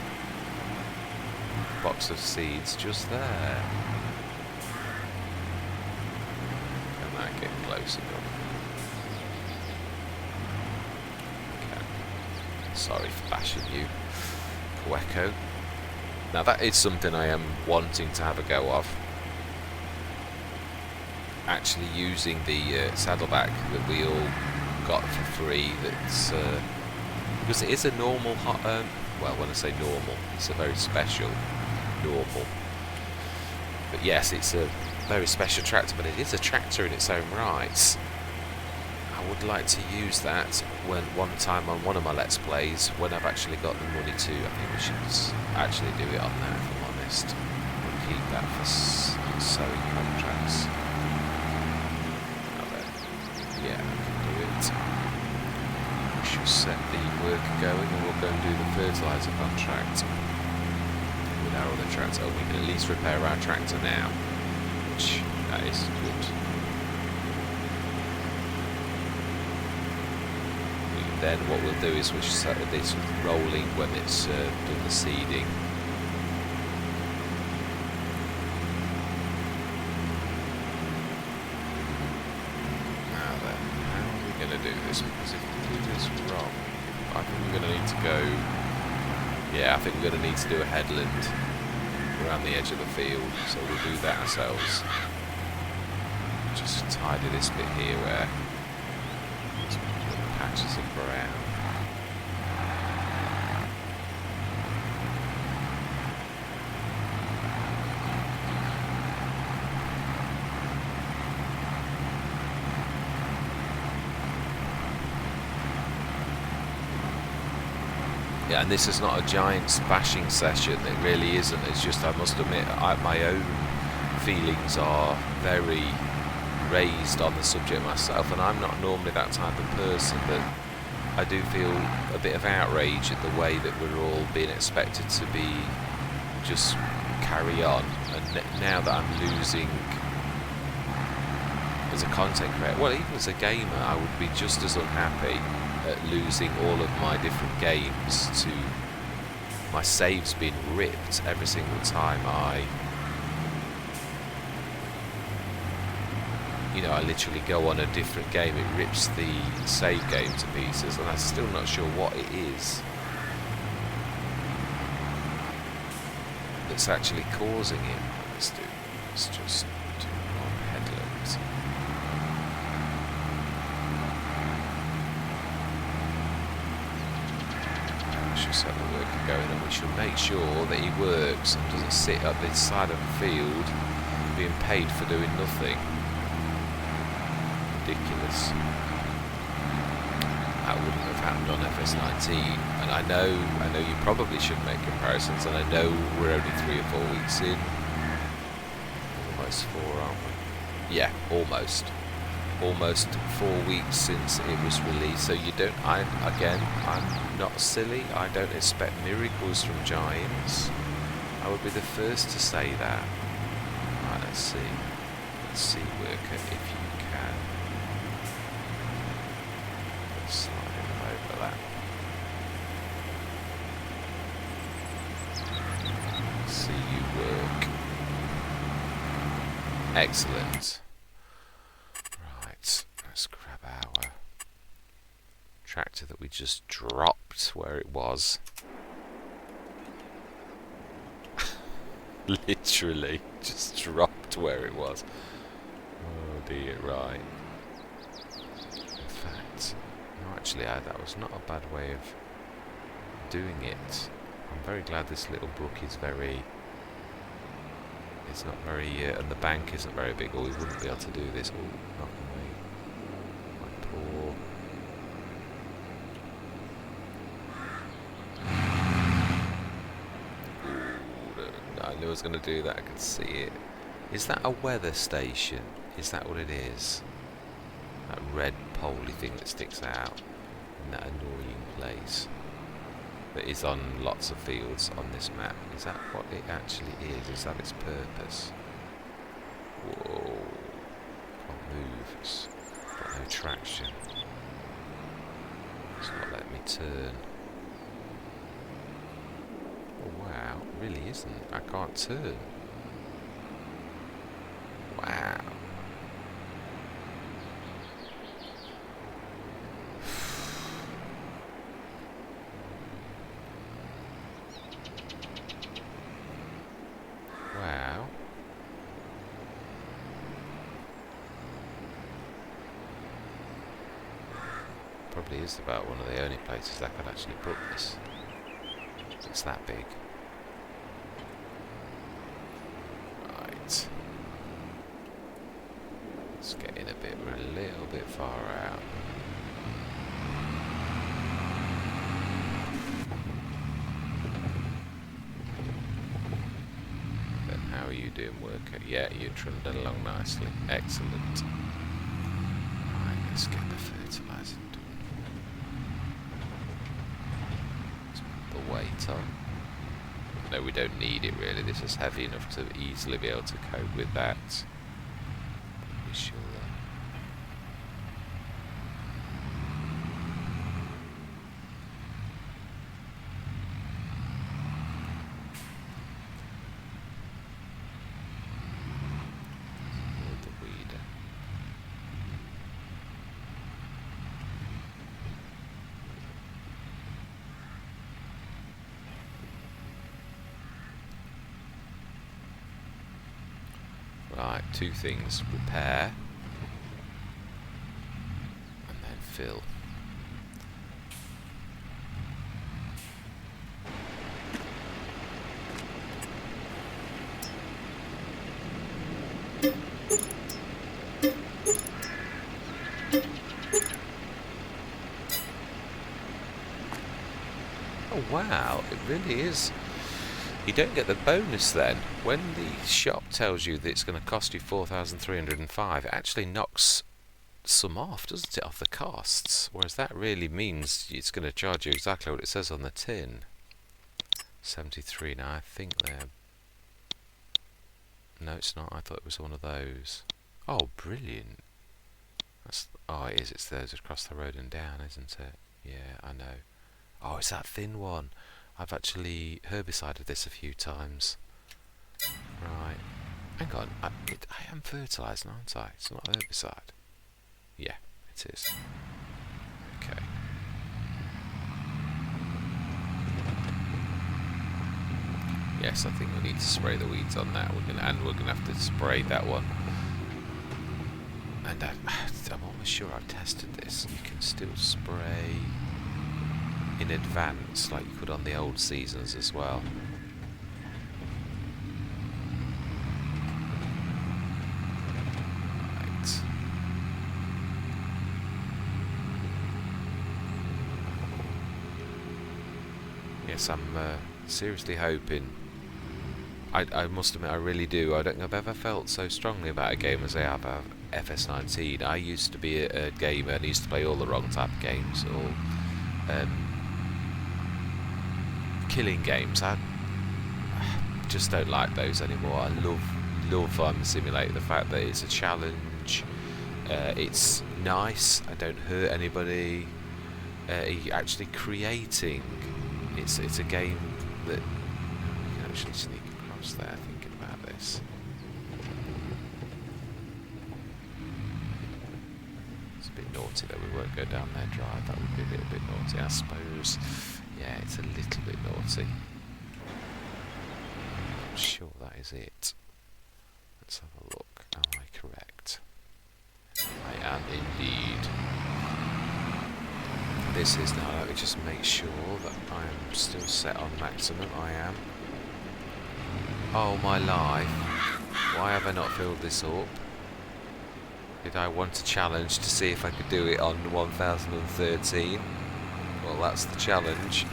box of seeds just there. Can I get close enough? Okay. Sorry for bashing you, Quecco. Now that is something I am wanting to have a go of. Actually using the saddleback that we all got for free. That's because it is a normal. Well, when I say normal, it's a very special normal. But yes, it's a very special tractor. But it is a tractor in its own right. I would like to use that when one time on one of my Let's Plays, when I've actually got the money to. I think we should actually do it on that, if I'm honest. We'll keep that for sewing contracts. Now then, yeah, I can do it. We should set the worker going, and we'll go and do the fertiliser contract with our other tractor. We can at least repair our tractor now, which that is good. Then what we'll do is we'll set this rolling when it's done the seeding. Now then, how are we going to do this? Because if we do this wrong, I think we're going to need to go... Yeah, I think we're going to need to do a headland around the edge of the field, so we'll do that ourselves. Just tidy this bit here where patches of brown. Yeah, and this is not a Giants bashing session. It really isn't. It's just, I must admit, my own feelings are very raised on the subject myself, and I'm not normally that type of person, but I do feel a bit of outrage at the way that we're all being expected to be just carry on, and now that I'm losing as a content creator, well, even as a gamer, I would be just as unhappy at losing all of my different games to my saves being ripped every single time I literally go on a different game. It rips the save game to pieces, and I'm still not sure what it is that's actually causing it. Let's just do one headland. We should set the worker going, and we should make sure that he works and doesn't sit up this side of the field being paid for doing nothing. Ridiculous. That wouldn't have happened on FS19, and I know you probably shouldn't make comparisons, and I know we're only 3 or 4 weeks in. Almost 4, aren't we? Yeah, almost 4 weeks since it was released. So you don't. I'm not silly. I don't expect miracles from Giants. I would be the first to say that. Right, let's see, worker, if you can. Slide him over that. See you work. Excellent. Right, let's grab our tractor that we just dropped where it was. Literally just dropped where it was. Oh dear, right. In fact, no, actually, that was not a bad way of doing it. I'm very glad this little book is very... It's not very... and the bank isn't very big, or we wouldn't be able to do this. Oh, knock away. My poor... I knew I was going to do that, I could see it. Is that a weather station? Is that what it is? That red poley thing that sticks out in that annoying place that is on lots of fields on this map. Is that what it actually is? Is that its purpose? Whoa. Can't move. It's got no traction. It's not letting me turn. Oh wow, it really isn't. I can't turn. Wow. Wow. Probably is about one of the only places that could actually put this. It's that big. Right. Let's get in a bit. We're a little bit far out. Then how are you doing, worker? Yeah, you're trundling along nicely. Excellent. Right, let's get the fertiliser done. Let's put the weight on. No, we don't need it really. This is heavy enough to easily be able to cope with that. We shall. Load the weeder. Right, two things. Repair and then fill. Oh wow, it really is. You don't get the bonus then. When the shop tells you that it's going to cost you 4,305, it actually knocks some off, doesn't it, off the costs? Whereas that really means it's going to charge you exactly what it says on the tin. 73. Now I think they're... No, it's not. I thought it was one of those. Oh, brilliant. That's... Oh, it is. It's those across the road and down, isn't it? Yeah, I know. Oh, it's that thin one. I've actually herbicided this a few times. Right. Hang on. I am fertilising, aren't I? It's not herbicide. Yeah, it is. Okay. Yes, I think we need to spray the weeds on that. We're gonna have to spray that one. And I'm almost sure I've tested this. You can still spray in advance, like you could on the old seasons as well. Right. Yes, I'm seriously hoping. I must admit, I really do. I don't think I've ever felt so strongly about a game as I have FS19. I used to be a gamer and used to play all the wrong type of games, all killing games. I just don't like those anymore. I love Farming Simulator. The fact that it's a challenge, it's nice. I don't hurt anybody. You're actually creating. It's a game that you can actually sneak across there. Thinking about this, it's a bit naughty that we won't go down their drive. That would be a little bit naughty, I suppose. Yeah, it's a little bit naughty. I'm sure that is it. Let's have a look. Am I correct? I am indeed. This is now. Let me just make sure that I am still set on maximum. I am. Oh my life. Why have I not filled this up? Did I want a challenge to see if I could do it on 1013? Well, that's the challenge.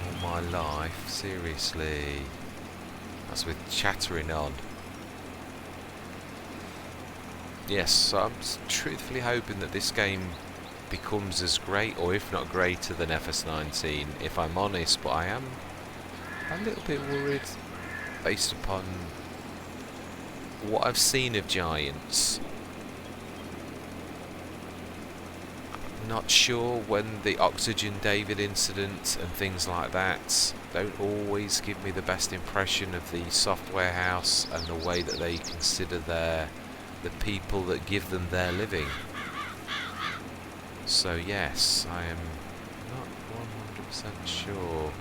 Oh my life, seriously. That's with chattering on. Yes, so I'm truthfully hoping that this game becomes as great, or if not greater, than FS19, if I'm honest, but I am a little bit worried based upon what I've seen of Giants. Not sure when the Oxygen David incident and things like that don't always give me the best impression of the software house and the way that they consider the people that give them their living. So yes, I am not 100% sure.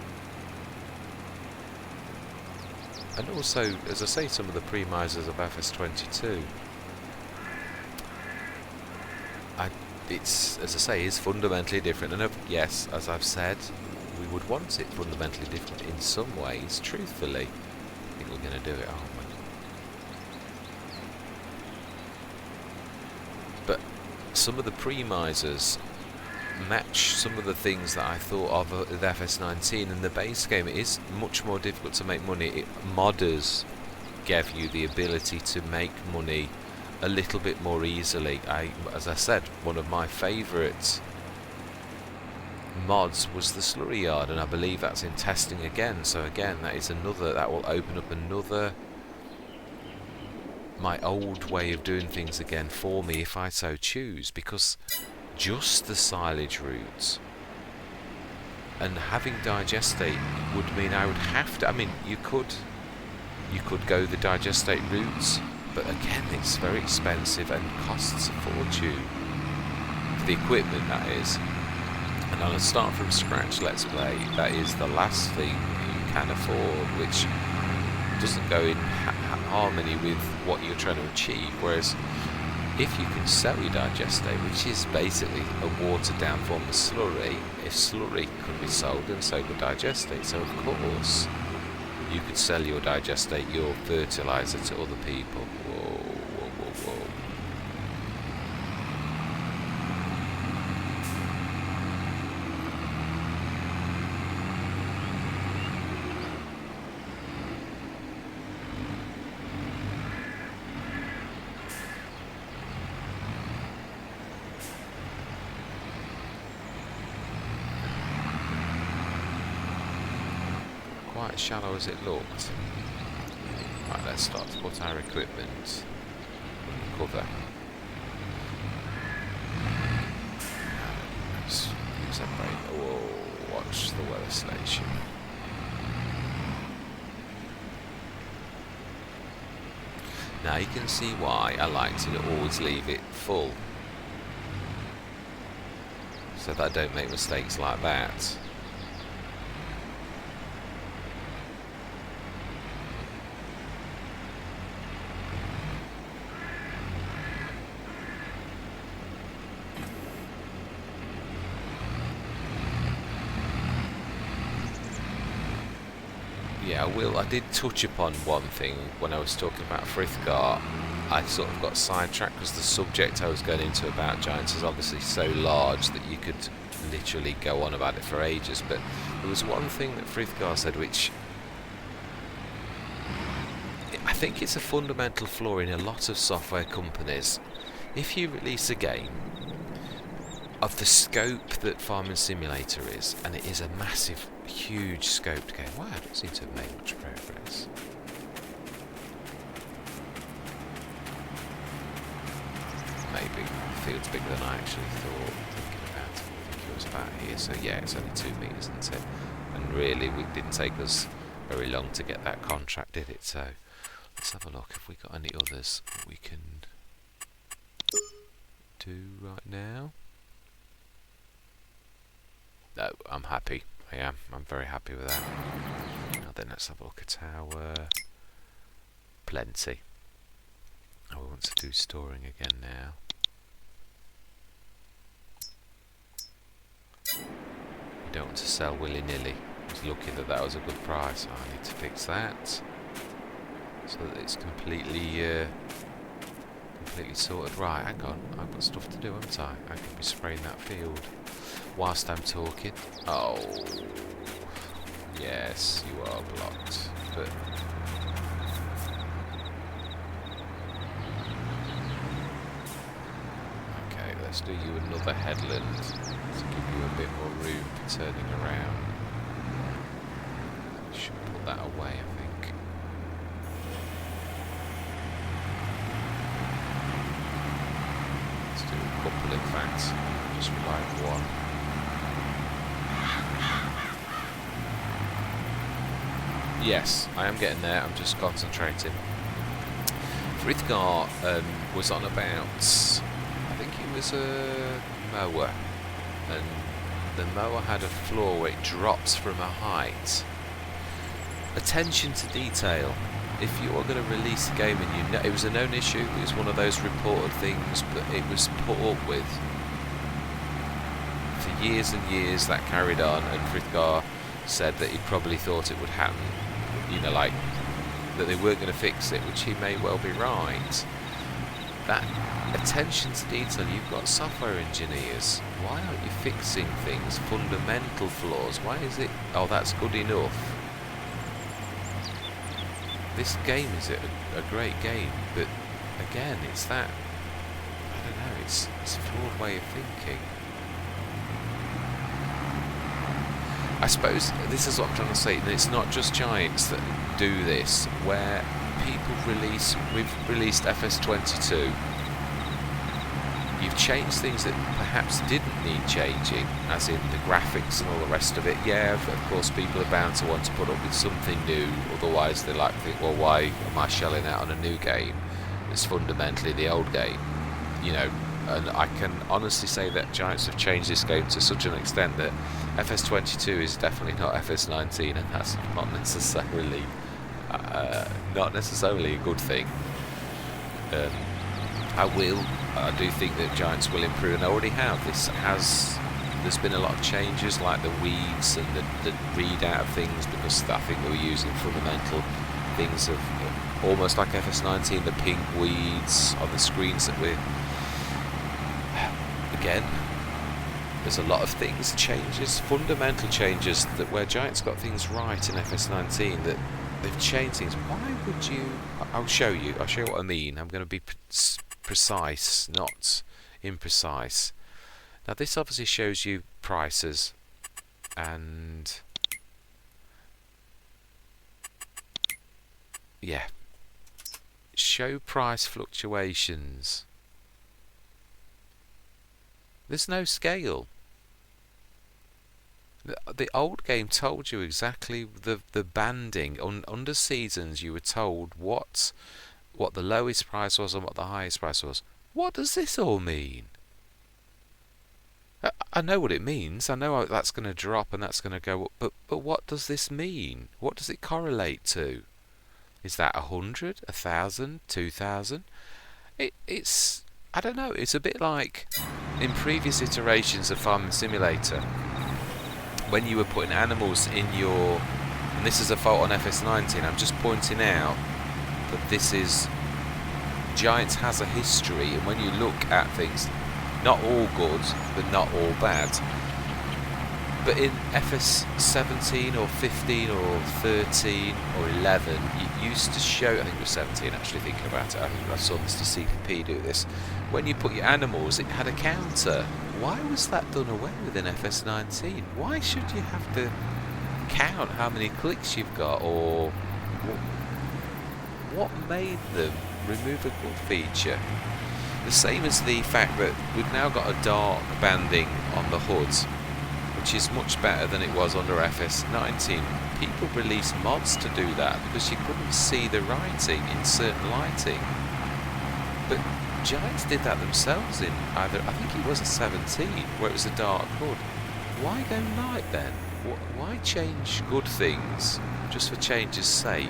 And also, as I say, some of the premisers of FS22, it's, as I say, is fundamentally different. And yes, as I've said, we would want it fundamentally different in some ways, truthfully. I think we're going to do it, aren't we? But some of the premisers match some of the things that I thought of with FS19, and the base game. It is much more difficult to make money. Modders gave you the ability to make money a little bit more easily. As I said, one of my favourite mods was the Slurry Yard, and I believe that's in testing again. So again, that is another, that will open up another, my old way of doing things again for me if I so choose, because just the silage routes and having digestate would mean I would have to, I mean, you could go the digestate routes, but again it's very expensive and costs a fortune for the equipment, that is. And on a start from scratch let's play, that is the last thing you can afford, which doesn't go in harmony with what you're trying to achieve. Whereas if you can sell your digestate, which is basically a watered down form of slurry, if slurry could be sold, then so could digestate. So of course you could sell your digestate, your fertilizer, to other people. Whoa, whoa, whoa, whoa. Quite shallow as it looked. Right, let's start to put our equipment in cover. Let's use that brake. Whoa, watch the weather station. Now you can see why I like to always leave it full, so that I don't make mistakes like that. Yeah, I did touch upon one thing when I was talking about Frithgar. I sort of got sidetracked because the subject I was going into about Giants is obviously so large that you could literally go on about it for ages. But there was one thing that Frithgar said which I think it's a fundamental flaw in a lot of software companies. If you release a game of the scope that Farming Simulator is, and it is a massive, huge scoped game. Wow, I don't seem to have made much progress. Maybe the field's bigger than I actually thought, thinking about it. I think it was about here, so yeah, it's only 2 meters, isn't it? And really, it didn't take us very long to get that contract, did it? So let's have a look if we got any others that we can do right now. No, I'm happy. I am. I'm very happy with that. Now then let's have a look at our plenty. Oh, we want to do storing again now. You don't want to sell willy-nilly. I was lucky that that was a good price. I need to fix that so that it's completely sorted. Right, hang on. I've got stuff to do, haven't I? I could be spraying that field whilst I'm talking. Oh, yes, you are blocked. But okay, let's do you another headland to give you a bit more room for turning around. Should put that away, I think. Let's do a couple, in fact. Just rely on one. Yes, I am getting there. I'm just concentrating. Frithgar was on about, I think it was a mower, and the mower had a flaw where it drops from a height. Attention to detail. If you are going to release a game and you know it was a known issue, it was one of those reported things, but it was put up with for years and years. That carried on, and Frithgar said that he probably thought it would happen, you know, like that they weren't going to fix it, which he may well be right. That attention to detail, you've got software engineers, why aren't you fixing things, fundamental flaws? Why is it, oh, that's good enough? This game is a great game, but again, it's that, I don't know, it's a flawed way of thinking. I suppose this is what I'm trying to say, that it's not just Giants that do this, where people release, we've released FS22, you've changed things that perhaps didn't need changing, as in the graphics and all the rest of it. Yeah, of course people are bound to want to put up with something new, otherwise they like to think, well, why am I shelling out on a new game? It's fundamentally the old game, you know. And I can honestly say that Giants have changed this game to such an extent that FS22 is definitely not FS19, and that's not necessarily a good thing. I do think that Giants will improve, and I already have. There's been a lot of changes, like the weeds and the readout of things, because I think they were using fundamental things of almost like FS19, the pink weeds on the screens that we're. Again, there's a lot of things, changes, fundamental changes, that where Giants got things right in FS19, that they've changed things. Why would you? I'll show you what I mean. I'm going to be precise, not imprecise. Now this obviously shows you prices, and yeah, show price fluctuations. There's no scale. The old game told you exactly the banding. Under seasons you were told what the lowest price was and what the highest price was. What does this all mean? I know what it means. I know that's going to drop and that's going to go up. But what does this mean? What does it correlate to? Is that 100, 1,000, 2,000? It's I don't know. It's a bit like in previous iterations of Farming Simulator, when you were putting animals in your, and this is a fault on FS19, I'm just pointing out that this is, Giants has a history, and when you look at things, not all good, but not all bad. But in FS17 or 15 or 13 or 11, it used to show, I think it was 17 actually thinking about it, I think I saw Mr. CPP do this, when you put your animals it had a counter. Why was that done away with in FS19? Why should you have to count how many clicks you've got, or what made them remove a good feature? The same as the fact that we've now got a dark banding on the hoods, which is much better than it was under FS19. People released mods to do that because you couldn't see the writing in certain lighting. But Giants did that themselves in either, I think it was a 17, where it was a dark hood. Why go light then? Why change good things just for change's sake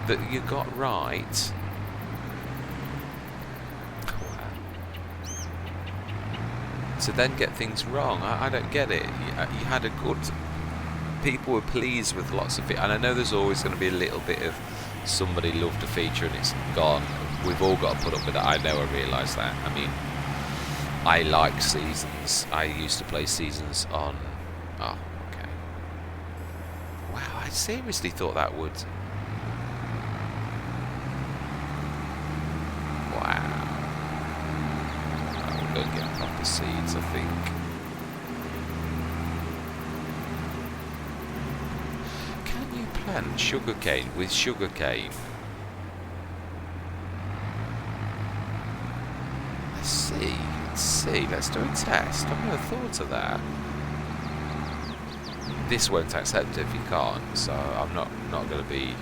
that you got right? To then get things wrong, I don't get it. You had a good... People were pleased with lots of it, and I know there's always going to be a little bit of somebody loved a feature and it's gone. We've all got to put up with that. I know, I realise that. I mean, I like seasons. I used to play seasons on... Oh, okay. Wow, I seriously thought that would... Wow. We'll go get proper seeds, I think. Can you plant sugarcane with sugarcane? Let's see. Let's do a test. I've never thought of that. This won't accept it if you can't, so I'm not going to be...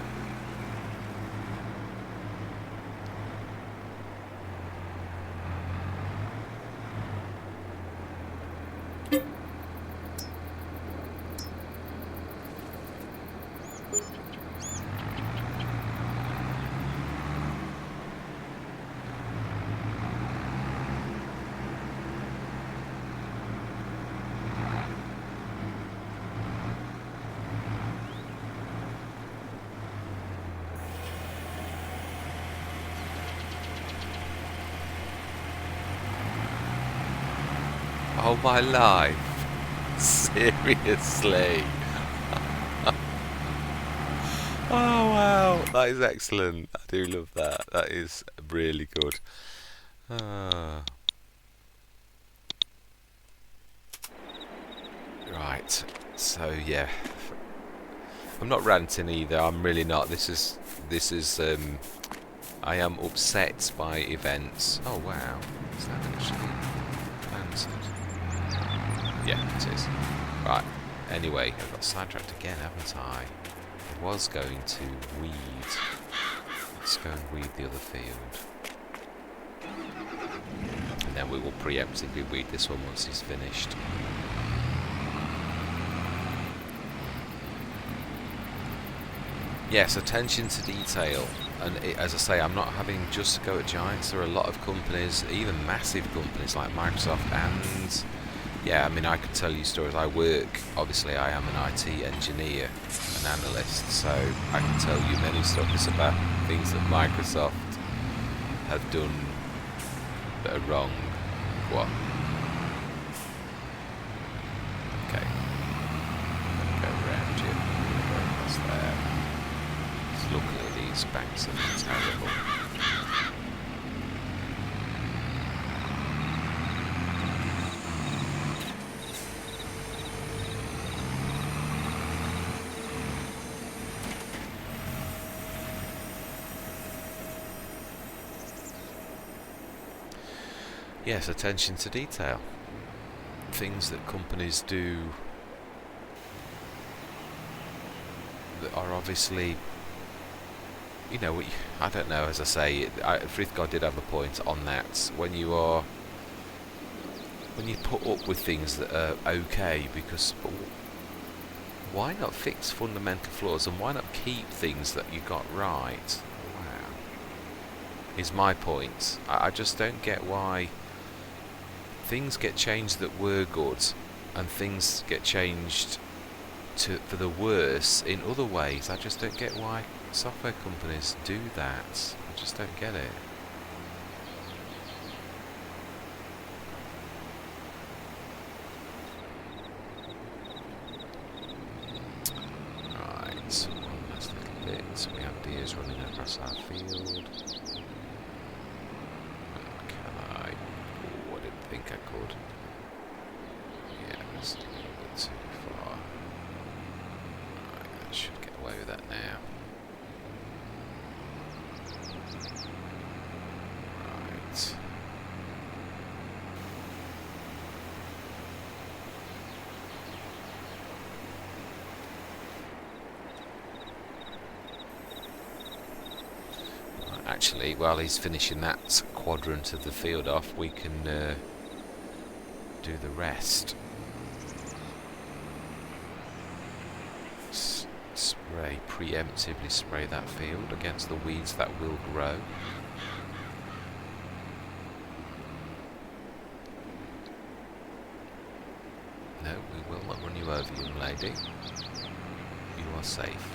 Oh my life! Seriously! Oh wow! That is excellent. I do love that. That is really good. Right. So yeah, I'm not ranting either. I'm really not. This is. I am upset by events. Oh wow! Is that actually planted? Yeah, it is. Right. Anyway, I've got sidetracked again, haven't I? I was going to weed. Let's go and weed the other field. And then we will preemptively weed this one once he's finished. Yes, attention to detail. And as I say, I'm not having just to go at giants. There are a lot of companies, even massive companies like Microsoft and... Yeah, I mean, I could tell you stories. Obviously I am an IT engineer, an analyst, so I can tell you many stories about things that Microsoft have done that are wrong. What? Okay. Go around you. Go across there. So luckily these banks are terrible. Yes, attention to detail. Things that companies do that are obviously, you know, I don't know, as I say, Frithgar did have a point on that. When you put up with things that are okay, because why not fix fundamental flaws and why not keep things that you got right? Wow. Is my point. I just don't get why things get changed that were good and things get changed for the worse in other ways. I just don't get why software companies do that. I just don't get it. Right, one last little bit. We have deers running across our field. I think I could. Yeah, that's a little bit too far. Right, that should get away with that now. Right. Actually, while he's finishing that quadrant of the field off, we can do the rest. preemptively spray that field against the weeds that will grow. No, we will not run you over, young lady. You are safe.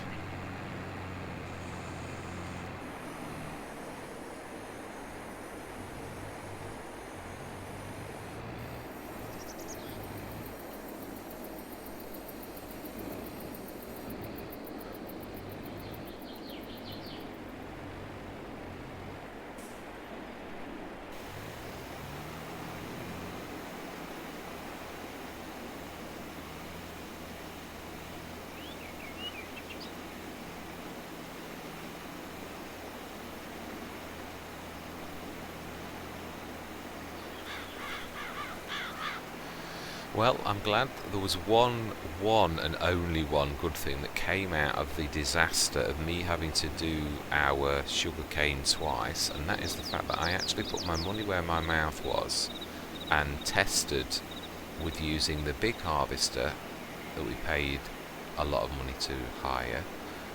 Well, I'm glad there was one and only one good thing that came out of the disaster of me having to do our sugarcane twice, and that is the fact that I actually put my money where my mouth was and tested with using the big harvester that we paid a lot of money to hire,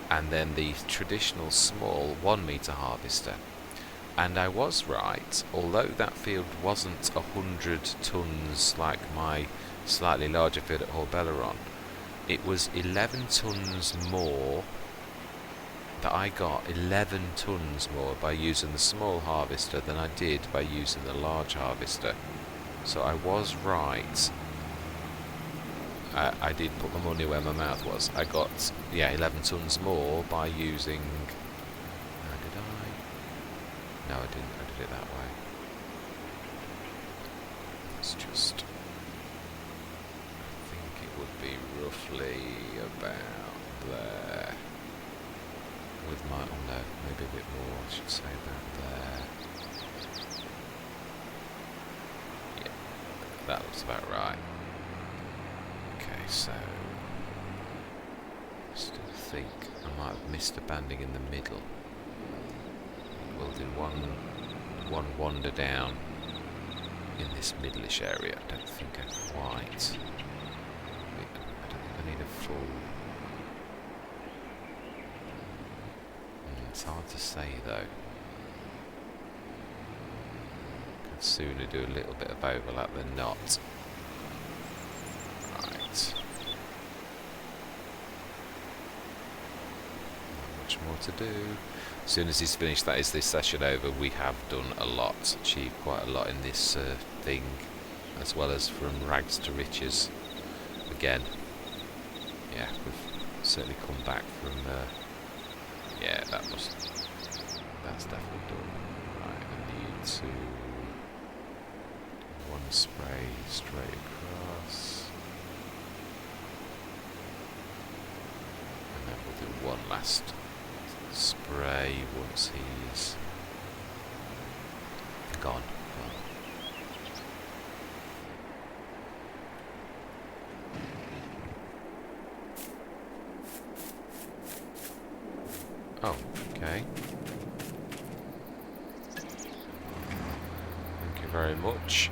and then the traditional small 1 meter harvester. And I was right, although that field wasn't 100 tons like my slightly larger field at Horbelleron, it was 11 tons more that I got 11 tons more by using the small harvester than I did by using the large harvester. So I was right. I did put my money where my mouth was. I got, 11 tons more by using... did I? No, I didn't. I did it that way. It's just... I think it would be roughly about there. With my... oh no, maybe a bit more. I should say about there. Yeah, that looks about right. Okay, so... I still think I might have missed a banding in the middle. We'll do one wander down in this middleish area. I don't think I quite... I don't think I need a full... It's hard to say though. Could sooner do a little bit of overlap than not. Right. Not much more to do. As soon as he's finished, that is this session over. We have done a lot, achieved quite a lot in this thing, as well as from rags to riches. Again, yeah, we've certainly come back from... yeah, that's definitely done. Right, I need to do one spray straight across, and then we'll do one last spray once he's gone. Oh, okay. Thank you very much.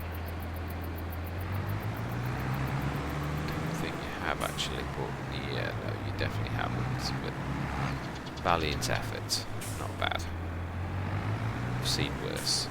Don't think you have actually, but yeah, no, you definitely haven't. But valiant effort, not bad. I've seen worse.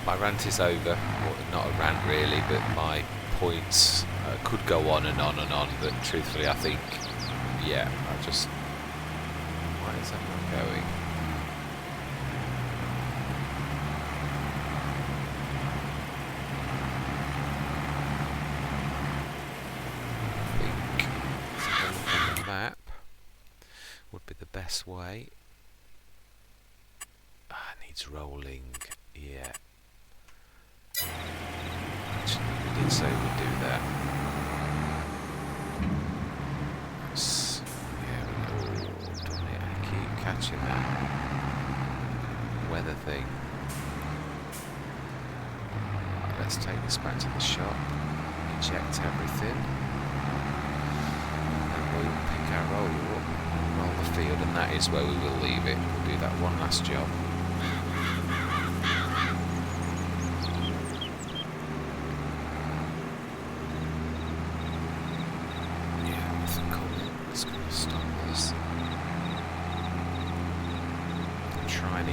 My rant is over, well, not a rant really, but my points could go on and on and on, but truthfully I think, yeah, I just... why is that not going? I think, if I look on the map, would be the best way. It needs rolling, yeah. Actually, we did say we'd do that. Yeah, we done it. catching that weather thing. Right, let's take this back to the shop, eject everything, and we'll pick our roll up and roll the field, and that is where we will leave it. We'll do that one last job.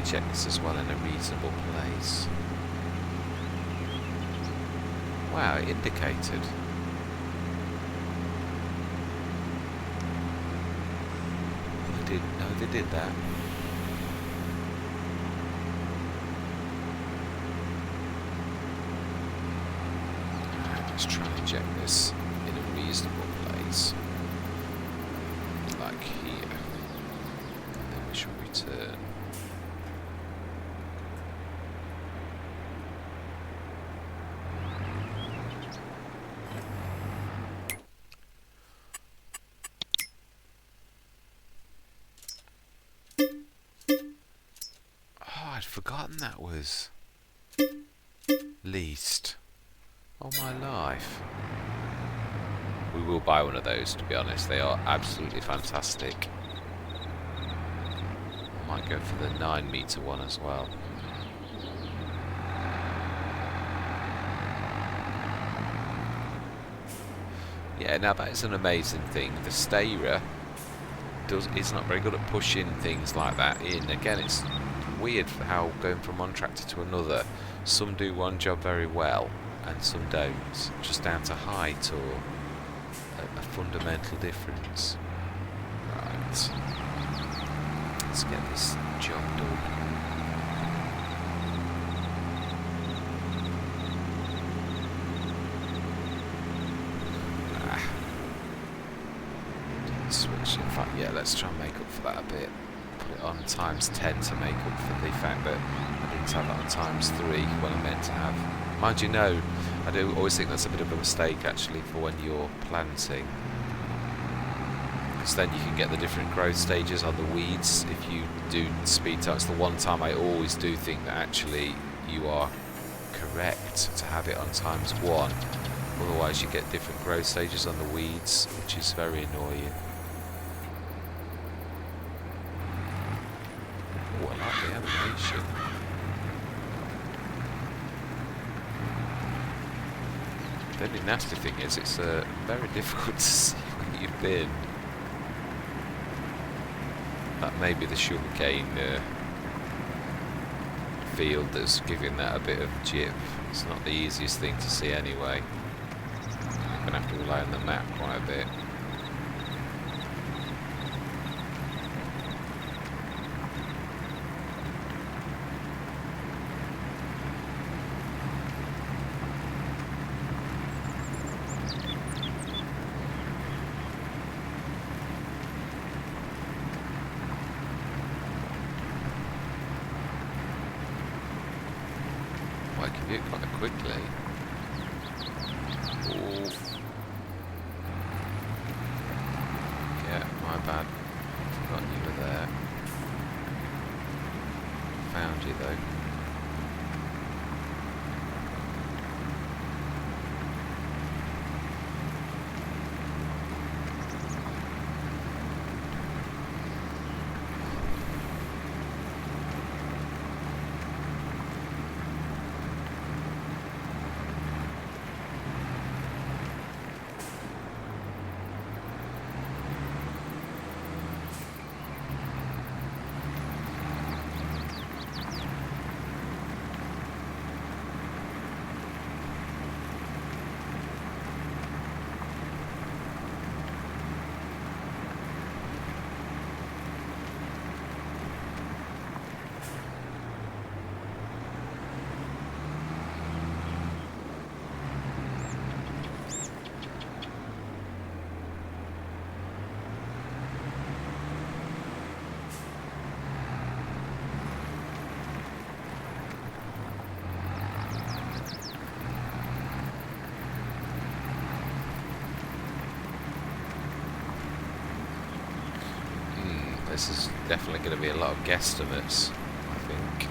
Check this as well in a reasonable place. Wow, it indicated. They did that. Right, let's try and check this in a reasonable place. Like here. And then we shall return. Forgotten that was leased. Oh my life. We will buy one of those, to be honest. They are absolutely fantastic. I might go for the 9-meter one as well. Yeah, now that is an amazing thing. The stayer is not very good at pushing things like that in. Again, it's weird how going from one tractor to another, some do one job very well and some don't, just down to height or a fundamental difference. Right, let's get this job done. Switch, in fact, yeah, let's try and make up for that a bit. Put it on ×10 to make up for the fact that I didn't have that on ×3 when I meant to have. Mind you, no, I do always think that's a bit of a mistake actually for when you're planting, because then you can get the different growth stages on the weeds if you do speed time. It's the one time I always do think that actually you are correct to have it on ×1, otherwise you get different growth stages on the weeds, which is very annoying. Oh, I like the animation. The only nasty thing is it's very difficult to see where you've been. That may be the sugarcane field that's giving that a bit of jip. It's not the easiest thing to see anyway. I'm going to have to rely on the map quite a bit. I can do it quite quickly. Ooh. Yeah, my bad. Forgot you were there. Found you though. this is definitely going to be a lot of guesstimates, I think.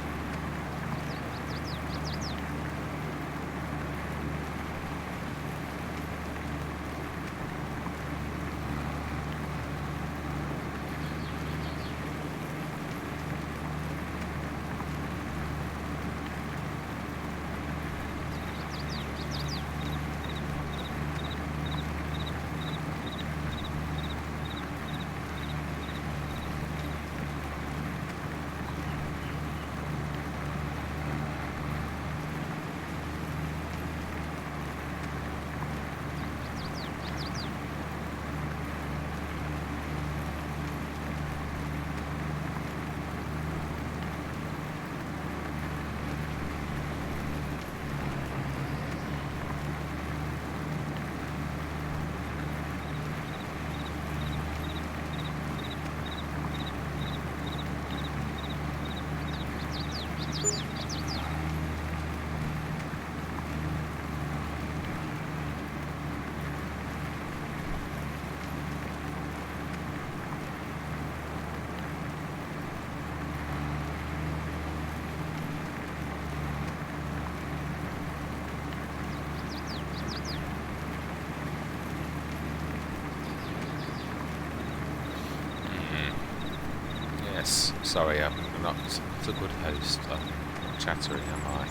Yes, sorry, I'm not a good host. I'm not chattering, am I?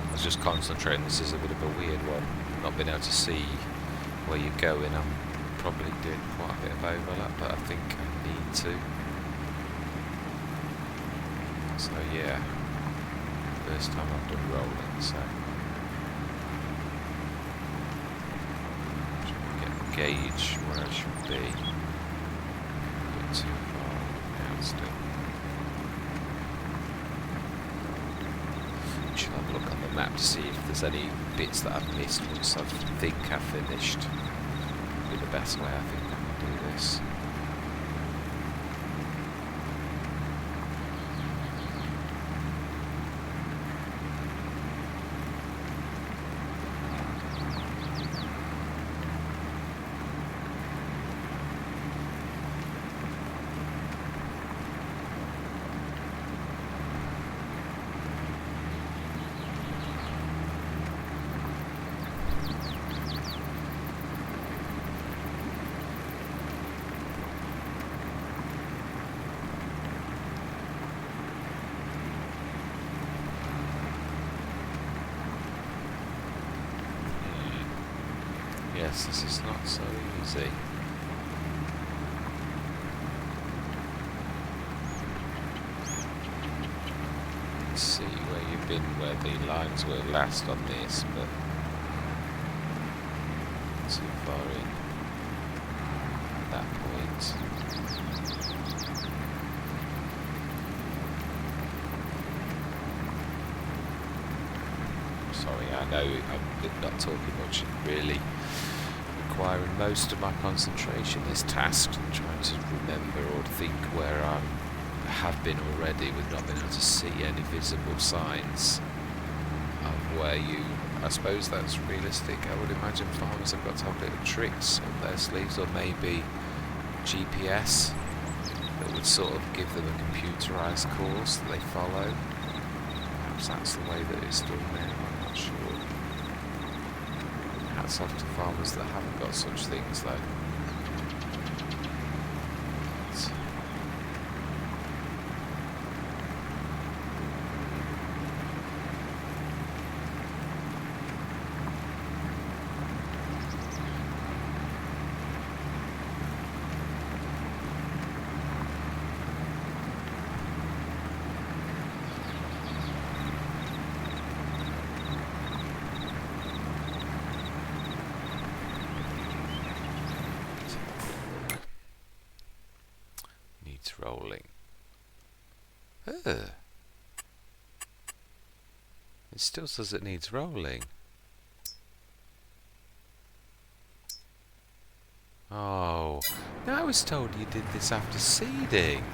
I was just concentrating. This is a bit of a weird one. Not being able to see where you're going. I'm probably doing quite a bit of overlap, but I think I need to. So yeah, first time I've done rolling, so trying to get a gauge where I should be. A bit too far out still. Should have a look on the map to see if there's any bits that I've missed once I think I've finished. Be the best way I think I can do this. Yes, this is not so easy. Let's see where you've been, where the lines were last on this, but too far in at that point. Sorry, I know I'm not talking much, really requiring most of my concentration, this task, trying to remember or think where I have been already with not being able to see any visible signs of where you... I suppose that's realistic. I would imagine farmers have got to have little tricks up their sleeves, or maybe GPS that would sort of give them a computerised course that they follow. Perhaps that's the way that it's done now, I'm not sure. Hats off to farmers that haven't got such things though. Rolling. It still says it needs rolling. Oh, now I was told you did this after seeding.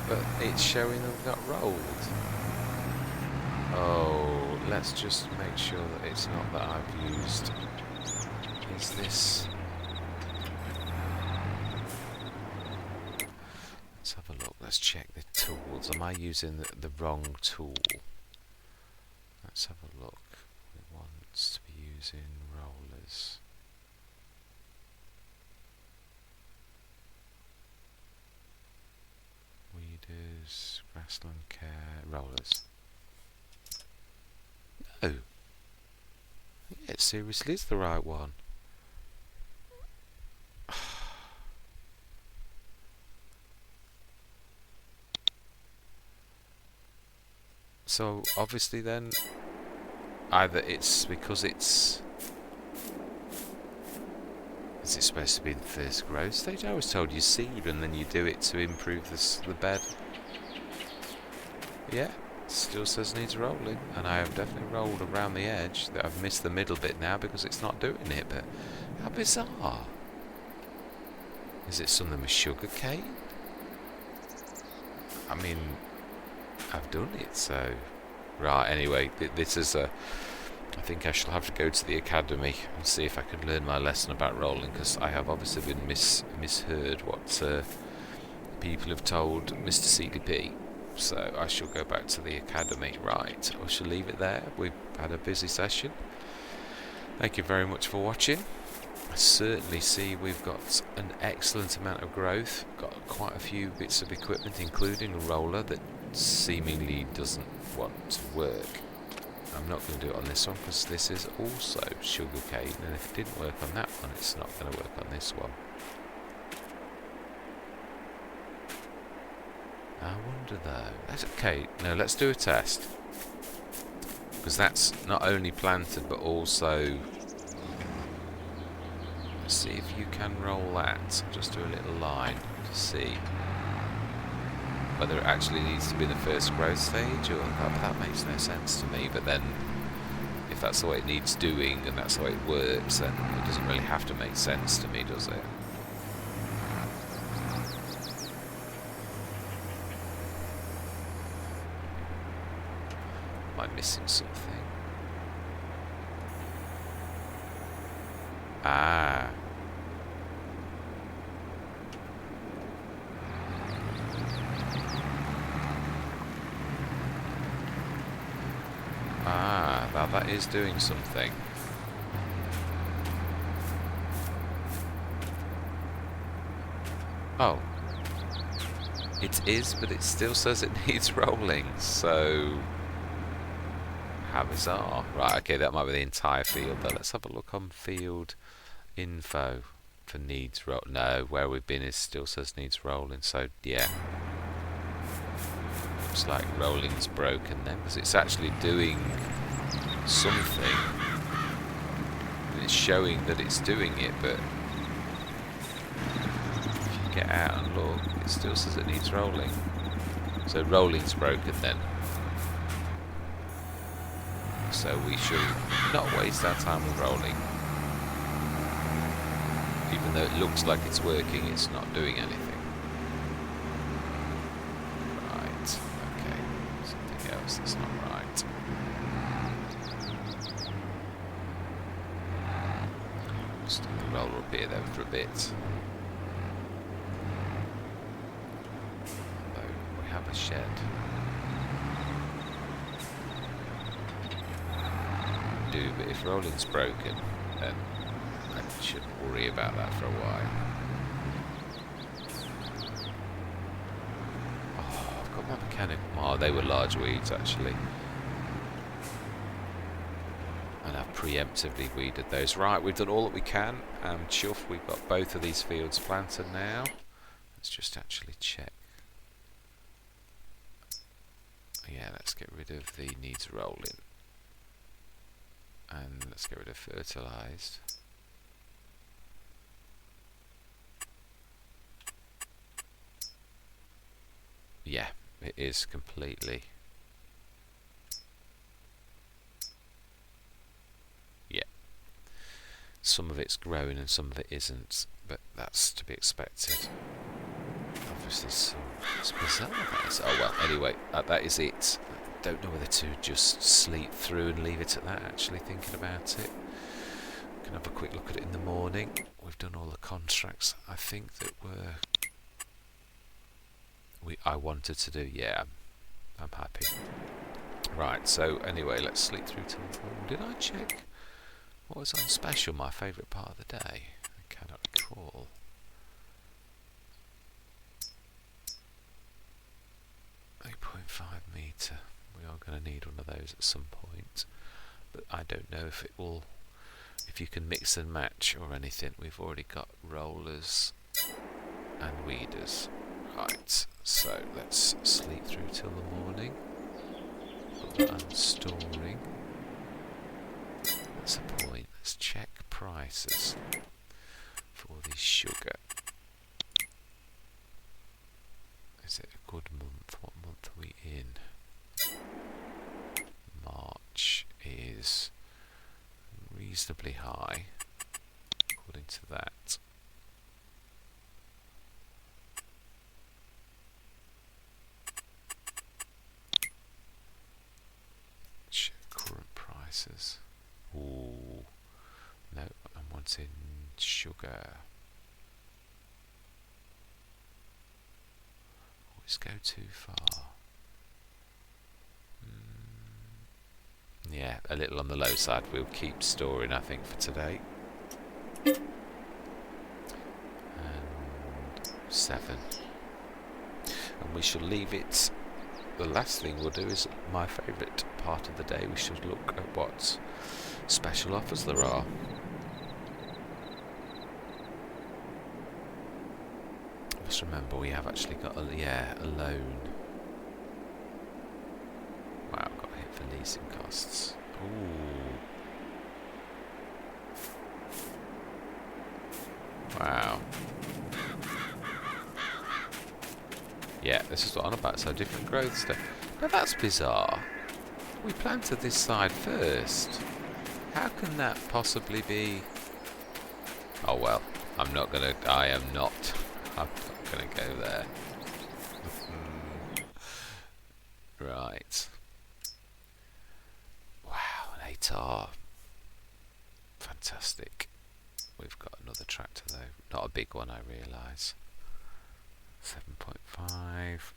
But it's showing I've not rolled. Oh, let's just make sure that it's not that I've used... Is this... let's check the tools. Am I using the wrong tool? Let's have a look. It wants to be using rollers. Weeders, grassland care, rollers. No! Yeah, it seriously is the right one. So obviously then, either it's because it's... Is it supposed to be the first growth stage? I was told you seed and then you do it to improve the bed. Yeah, still says needs rolling, and I have definitely rolled around the edge. That I've missed the middle bit now because it's not doing it, but how bizarre. Is it something with sugar cane? I mean, I've done it, so... Right, anyway, this is a... I think I shall have to go to the academy and see if I can learn my lesson about rolling, because I have obviously been misheard what people have told Mr. CDP. So I shall go back to the academy. Right, I shall leave it there. We've had a busy session. Thank you very much for watching. I certainly see we've got an excellent amount of growth. Got quite a few bits of equipment, including a roller that seemingly doesn't want to work. I'm not going to do it on this one because this is also sugarcane, and if it didn't work on that one, it's not going to work on this one. I wonder though. That's okay. No, let's do a test, because that's not only planted but also. Let's see if you can roll that. Just do a little line to see whether it actually needs to be the first growth stage, or that makes no sense to me. But then, if that's the way it needs doing and that's the way it works, then it doesn't really have to make sense to me, does it? Am I missing something? Ah. Ah, now that is doing something. Oh. It is, but it still says it needs rolling, so... How bizarre. Right, okay, that might be the entire field though. Let's have a look on field info for needs roll. No, where we've been is still says needs rolling, so yeah. Looks like rolling's broken then, because it's actually doing something. And it's showing that it's doing it, but if you get out and look, it still says it needs rolling. So rolling's broken then. So we should not waste our time with rolling. Even though it looks like it's working, it's not doing anything. Right, okay. Something else that's not right. Stick the roller up here then for a bit. Although we have a shed. But if rolling's broken, then I shouldn't worry about that for a while. Oh, I've got my mechanical... Oh, they were large weeds actually. And I've preemptively weeded those. Right, we've done all that we can. Chuff, we've got both of these fields planted now. Let's just actually check. Yeah, let's get rid of the needs rolling. And let's get rid of fertilised. Yeah, it is completely. Yeah. Some of it's growing and some of it isn't, but that's to be expected. Obviously, it's bizarre. That is. Oh well, anyway, that is it. Don't know whether to just sleep through and leave it at that, actually thinking about it. Can have a quick look at it in the morning. We've done all the contracts I think that I wanted to do. Yeah, I'm happy. Right, so anyway, let's sleep through till morning. Did I check what was on special? My favourite part of the day? I cannot recall. .5 metre. We are going to need one of those at some point, but I don't know if it will. If you can mix and match or anything. We've already got rollers and weeders. Right, so let's sleep through till the morning. I'm storing. That's a point. Let's check prices for the sugar. Is it a good month? What month are we in? March is reasonably high, according to that. Check current prices. Ooh, no, I'm wanting sugar. Always go too far. Yeah, a little on the low side. We'll keep storing, I think, for today. And 7. And we shall leave it. The last thing we'll do is my favourite part of the day. We should look at what special offers there are. Just remember, we have actually got a loan. Wow, got hit for leasing costs. Ooh. Wow. Yeah, this is what I'm on about, so different growth stuff. Now that's bizarre. We planted this side first. How can that possibly be? Oh well, I am not gonna go there. Right. Wow, an ATAR. Fantastic. We've got another tractor though. Not a big one, I realise. 7.5.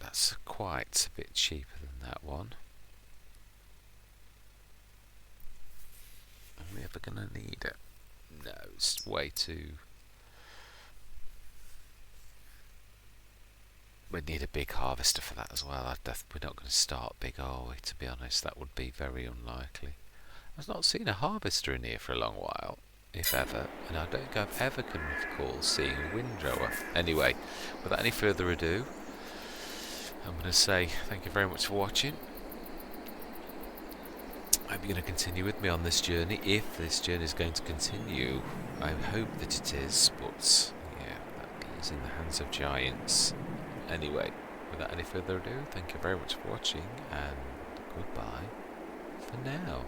That's quite a bit cheaper than that one. Are we ever going to need it? No, it's way too... We'd need a big harvester for that as well. We're not going to start big, are we? To be honest, that would be very unlikely. I've not seen a harvester in here for a long while, if ever, and I don't think I've ever can recall seeing a windrower. Anyway, without any further ado, I'm going to say thank you very much for watching. I hope you're going to continue with me on this journey. If this journey is going to continue, I hope that it is, but yeah, that is in the hands of giants. Anyway, without any further ado, thank you very much for watching, and goodbye for now.